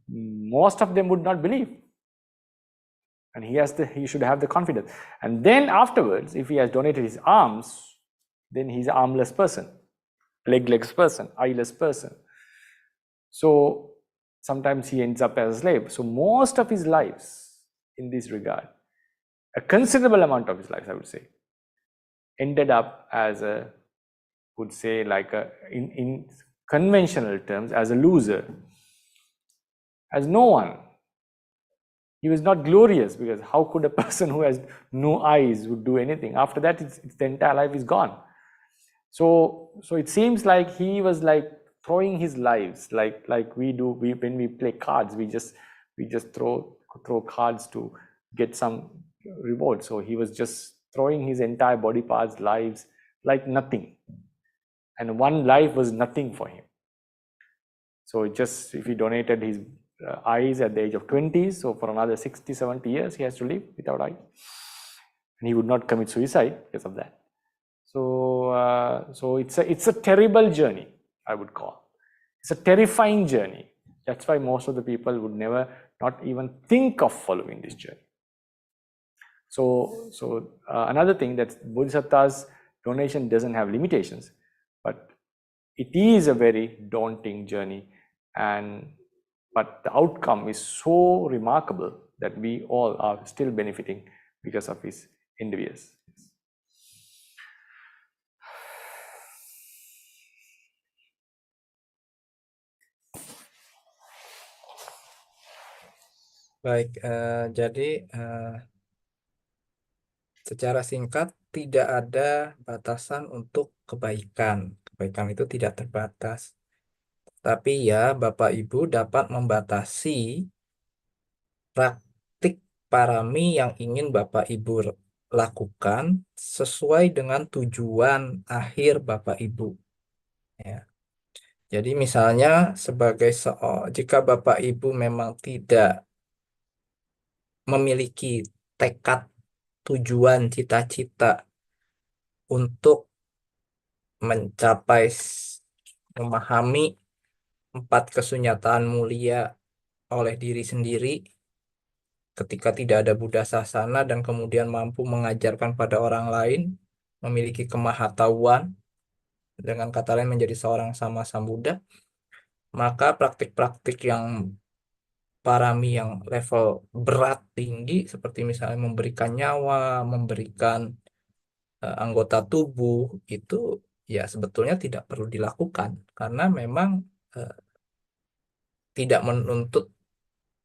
most of them would not believe. And he should have the confidence. And then afterwards, if he has donated his arms, then he's an armless person, legless person, eyeless person. So sometimes he ends up as a slave. So most of his lives in this regard, a considerable amount of his life, I would say, ended up as in conventional terms, as a loser, as no one. He was not glorious, because how could a person who has no eyes would do anything? After that, the entire life is gone. So it seems like he was like throwing his lives, like we do. When we play cards, we just throw cards to get some reward. So he was just throwing his entire body parts, lives, like nothing. And one life was nothing for him. So if he donated his eyes at the age of 20, so for another 60, 70 years, he has to live without eyes. And he would not commit suicide because of that. So it's a terrible journey, I would call. It's a terrifying journey. That's why most of the people would never, not even think of following this journey. So another thing, that Bodhisattva's donation doesn't have limitations, but it is a very daunting journey, but the outcome is so remarkable that we all are still benefiting because of his endeavors. Baik, jadi secara singkat, tidak ada batasan untuk kebaikan. Kebaikan itu tidak terbatas. Tapi ya, Bapak Ibu dapat membatasi praktik parami yang ingin Bapak Ibu lakukan sesuai dengan tujuan akhir Bapak Ibu. Ya. Jadi misalnya jika Bapak Ibu memang tidak memiliki tekad, tujuan, cita-cita untuk memahami 4 kesunyataan mulia oleh diri sendiri ketika tidak ada Buddha Sasana, dan kemudian mampu mengajarkan pada orang lain, memiliki kemahatauan, dengan kata lain menjadi seorang sama Sambuddha, maka praktik-praktik yang parami yang level berat tinggi, seperti misalnya memberikan nyawa, memberikan anggota tubuh, itu ya sebetulnya tidak perlu dilakukan, karena memang tidak menuntut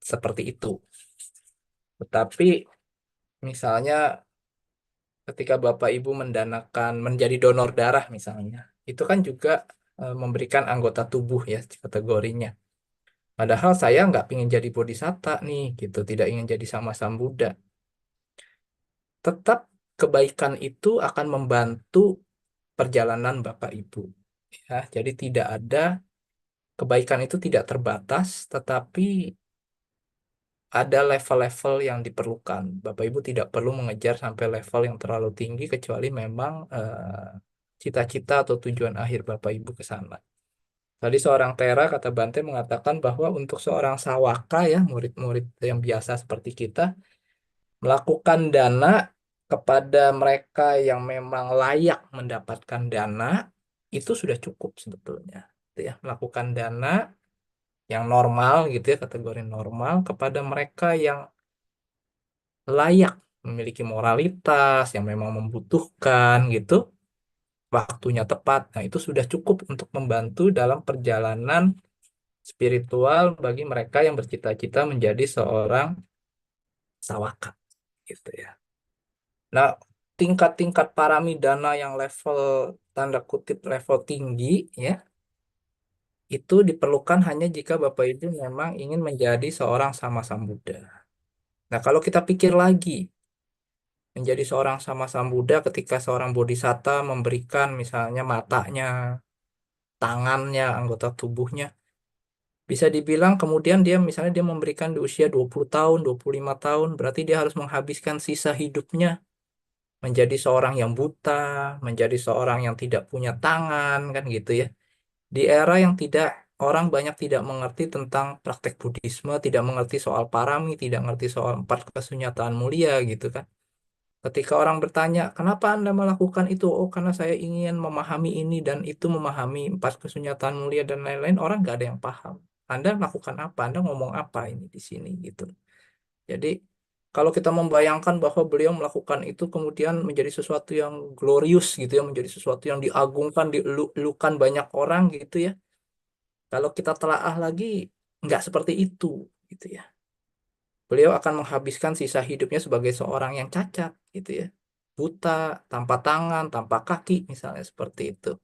seperti itu. Tetapi misalnya ketika Bapak Ibu menjadi donor darah misalnya, itu kan juga memberikan anggota tubuh ya kategorinya. Padahal saya nggak ingin jadi bodhisatta nih, gitu, tidak ingin jadi sama Sambuddha. Tetap kebaikan itu akan membantu perjalanan Bapak Ibu. Ya, jadi tidak ada kebaikan itu tidak terbatas, tetapi ada level-level yang diperlukan. Bapak Ibu tidak perlu mengejar sampai level yang terlalu tinggi kecuali memang cita-cita atau tujuan akhir Bapak Ibu ke sana. Tadi seorang Tera, kata Bante, mengatakan bahwa untuk seorang sawaka ya, murid-murid yang biasa seperti kita, melakukan dana kepada mereka yang memang layak mendapatkan dana, itu sudah cukup sebetulnya. Itu ya, melakukan dana yang normal gitu ya, kategori normal kepada mereka yang layak, memiliki moralitas, yang memang membutuhkan gitu, waktunya tepat. Nah, itu sudah cukup untuk membantu dalam perjalanan spiritual bagi mereka yang bercita-cita menjadi seorang sawaka gitu ya. Nah, tingkat-tingkat paramidana yang level tanda kutip level tinggi ya, itu diperlukan hanya jika Bapak Ibu memang ingin menjadi seorang sama-sambuddha. Nah, kalau kita pikir lagi, menjadi seorang sama-sambuddha ketika seorang bodhisatta memberikan misalnya matanya, tangannya, anggota tubuhnya, bisa dibilang kemudian dia misalnya dia memberikan di usia 20 tahun, 25 tahun, berarti dia harus menghabiskan sisa hidupnya menjadi seorang yang buta, menjadi seorang yang tidak punya tangan, kan gitu ya. Di era yang tidak orang banyak tidak mengerti tentang praktek Buddhisme, tidak mengerti soal parami, tidak mengerti soal 4 kesunyataan mulia gitu kan. Ketika orang bertanya, kenapa Anda melakukan itu? Oh, karena saya ingin memahami ini dan itu, memahami 4 kesunyataan mulia dan lain-lain. Orang nggak ada yang paham. Anda melakukan apa? Anda ngomong apa ini di sini gitu. Jadi kalau kita membayangkan bahwa beliau melakukan itu kemudian menjadi sesuatu yang glorious gitu ya, menjadi sesuatu yang diagungkan, dielukan banyak orang gitu ya. Kalau kita telaah lagi, nggak seperti itu gitu ya. Beliau akan menghabiskan sisa hidupnya sebagai seorang yang cacat gitu ya. Buta, tanpa tangan, tanpa kaki misalnya seperti itu.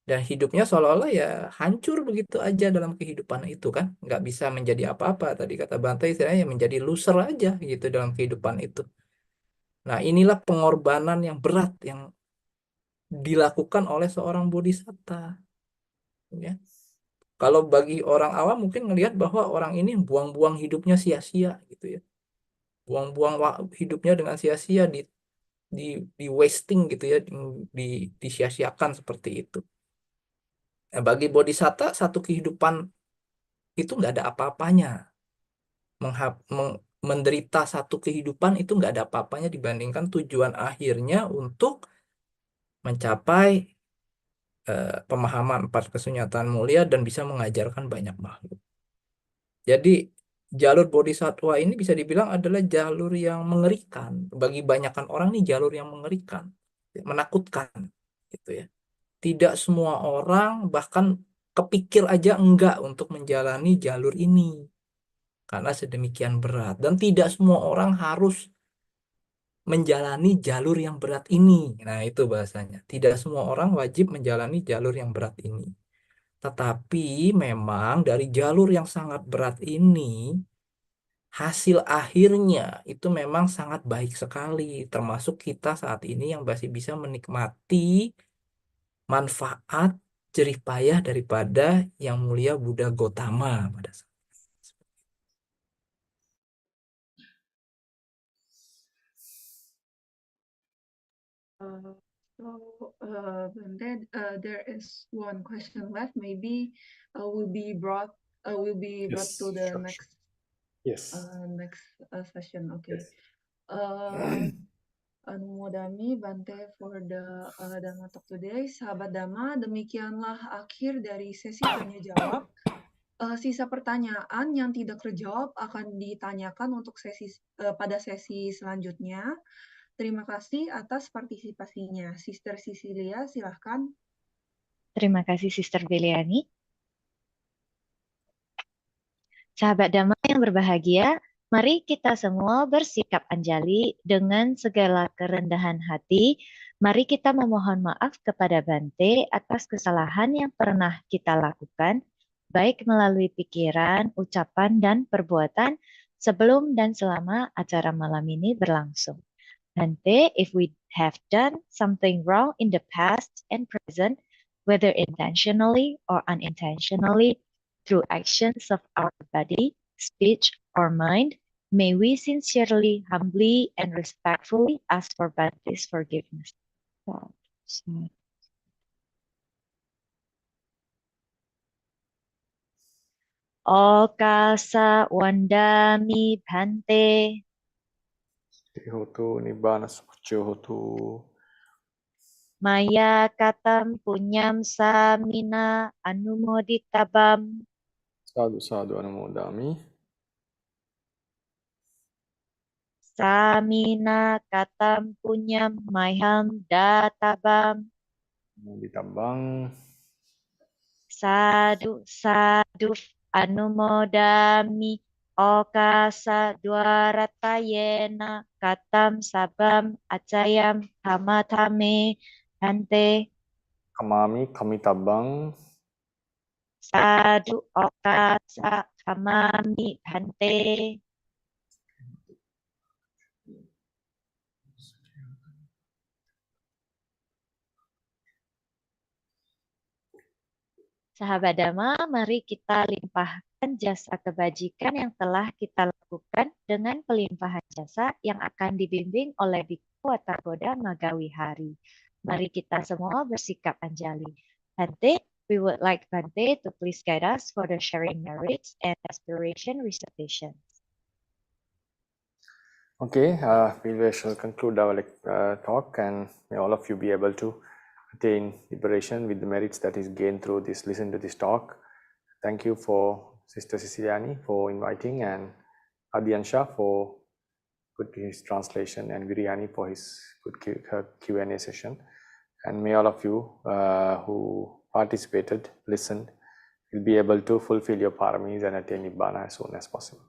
Dan hidupnya seolah-olah ya hancur begitu aja dalam kehidupan itu kan. Nggak bisa menjadi apa-apa. Tadi kata Bante istilahnya menjadi loser aja gitu dalam kehidupan itu. Nah, inilah pengorbanan yang berat yang dilakukan oleh seorang bodhisatta. Ya. Kalau bagi orang awam mungkin ngelihat bahwa orang ini buang-buang hidupnya sia-sia gitu ya. Buang-buang hidupnya dengan sia-sia di di wasting gitu ya, disia-siakan seperti itu. Nah, bagi bodhisatta satu kehidupan itu nggak ada apa-apanya. Menderita satu kehidupan itu nggak ada apa-apanya dibandingkan tujuan akhirnya untuk mencapai pemahaman 4 kesunyataan mulia dan bisa mengajarkan banyak makhluk. Jadi jalur bodhisattva ini bisa dibilang adalah jalur yang mengerikan. Bagi banyakan orang nih jalur yang mengerikan, menakutkan gitu ya. Tidak semua orang bahkan kepikir aja enggak untuk menjalani jalur ini karena sedemikian berat, dan tidak semua orang harus menjalani jalur yang berat ini. Nah, itu bahasanya. Tidak semua orang wajib menjalani jalur yang berat ini. Tetapi memang dari jalur yang sangat berat ini, hasil akhirnya itu memang sangat baik sekali. Termasuk kita saat ini yang masih bisa menikmati manfaat jerih payah daripada yang mulia Buddha Gotama pada saat. Bante, there is one question left. Maybe will be brought to the sure. next Yes. session. Okay. Yes. Anumodami Bante for the Dhamma Talk today. Sahabat Dhamma, demikianlah akhir dari sesi tanya jawab. Sisa pertanyaan yang tidak terjawab akan ditanyakan untuk pada sesi selanjutnya. Terima kasih atas partisipasinya. Sister Cecilia, silahkan. Terima kasih Sister Beliani. Sahabat Dhamma yang berbahagia, mari kita semua bersikap anjali dengan segala kerendahan hati. Mari kita memohon maaf kepada Bante atas kesalahan yang pernah kita lakukan, baik melalui pikiran, ucapan, dan perbuatan sebelum dan selama acara malam ini berlangsung. Bante, if we have done something wrong in the past and present, whether intentionally or unintentionally, through actions of our body, speech, or mind, may we sincerely, humbly, and respectfully ask for Bhante's forgiveness. Okasa wandami Bhante. Hotu nibbana supaccaya hotu. Maya katam punyam samina anumoditabam. Sadhu sadhu anumodami. Samina katam punyam mayham databam. Ditabang. Sadhu sadhu anumodami. Okasa dwaratayena katam sabam acayam hamatame Bhante. Kamami kamitabang. Sadhu okasa kamami Bhante. Sahabat Dhamma, mari kita limpahkan jasa kebajikan yang telah kita lakukan dengan pelimpahan jasa yang akan dibimbing oleh Bhikkhu Watagoda Maggavihā. Mari kita semua bersikap anjali. Bhante, we would like Bhante to please guide us for the sharing merits and aspiration recitation. Okay, we shall conclude our talk, and may all of you be able to attain liberation with the merits that is gained through this, listen to this talk. Thank you for Sister Siciliani for inviting, and Adyansha for his translation, and Viryani for his good Q&A session. And may all of you who participated, listened, will be able to fulfill your paramis and attain Nibbana as soon as possible.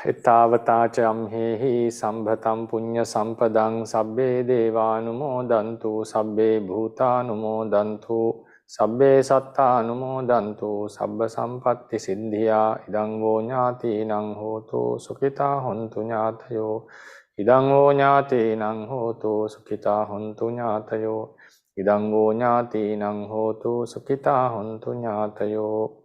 Ettavata ca amhehi sambhatam punya sampadang sabbe devanumodantu sabbe bhutanumodantu sabbe sattanumodantu sabba sampatti siddhya idang vo ñātīnaṃ hotu sukhitā hontu ñātayo idang vo ñātīnaṃ hotu sukhitā hontu ñātayo idang vo ñātīnaṃ hotu sukhitā hontu ñātayo.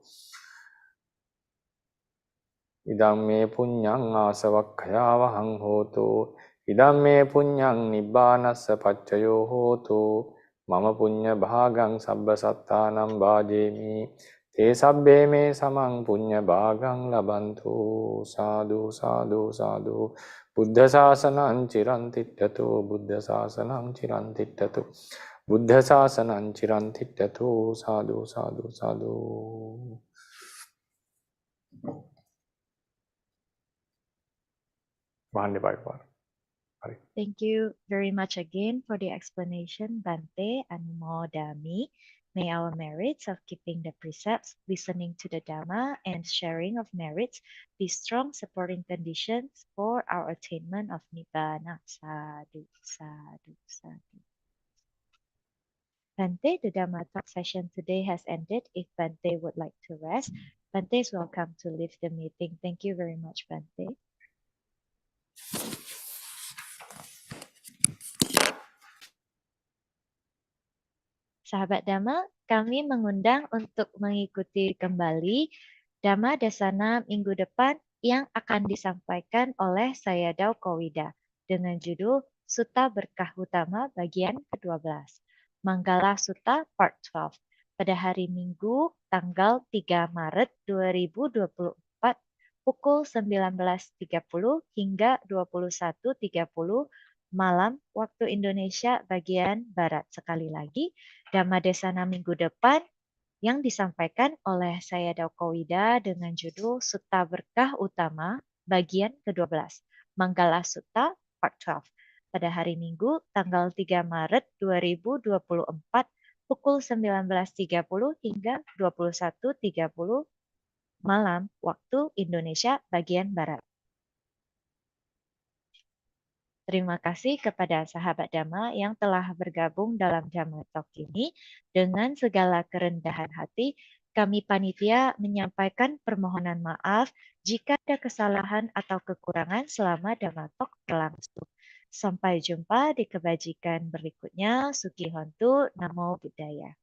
Idam me punyang asavakkaya vahang hotu. Idam me punyang nibbanassa paccayo hotu. Mama punya bhagang sabba sattanam bhajemi. Te sabbe me samang punya bhagang labantu. Sadhu sadhu sadhu. Buddha sasanam chirantittatu. Buddha sasanam chirantittatu. Buddha sasanam chirantittatu. Sadhu sadhu sadhu. Thank you very much again for the explanation, Bhante Anumodami. May our merits of keeping the precepts, listening to the Dhamma, and sharing of merits be strong supporting conditions for our attainment of Nibbana. Sadhu, sadhu, sadhu. Bhante, the Dhamma talk session today has ended. If Bhante would like to rest, Bhante is welcome to leave the meeting. Thank you very much, Bhante. Sahabat Dhamma, kami mengundang untuk mengikuti kembali Dhamma Dasana minggu depan yang akan disampaikan oleh saya Daukowida dengan judul Sutta Berkah Utama bagian ke-12, Manggala Sutta Part 12, pada hari Minggu tanggal 3 Maret 2024 pukul 19.30 hingga 21.30 malam waktu Indonesia bagian Barat. Sekali lagi, Dhamma Desana minggu depan yang disampaikan oleh saya Daukowida dengan judul Sutta Berkah Utama bagian ke-12, Manggala Sutta Part 12, pada hari Minggu tanggal 3 Maret 2024 pukul 19.30 hingga 21.30 malam waktu Indonesia bagian Barat. Terima kasih kepada sahabat Dhamma yang telah bergabung dalam Dhamma Talk ini. Dengan segala kerendahan hati, kami panitia menyampaikan permohonan maaf jika ada kesalahan atau kekurangan selama Dhamma Talk berlangsung. Sampai jumpa di kebajikan berikutnya. Sukihontu, Namo Buddhaya.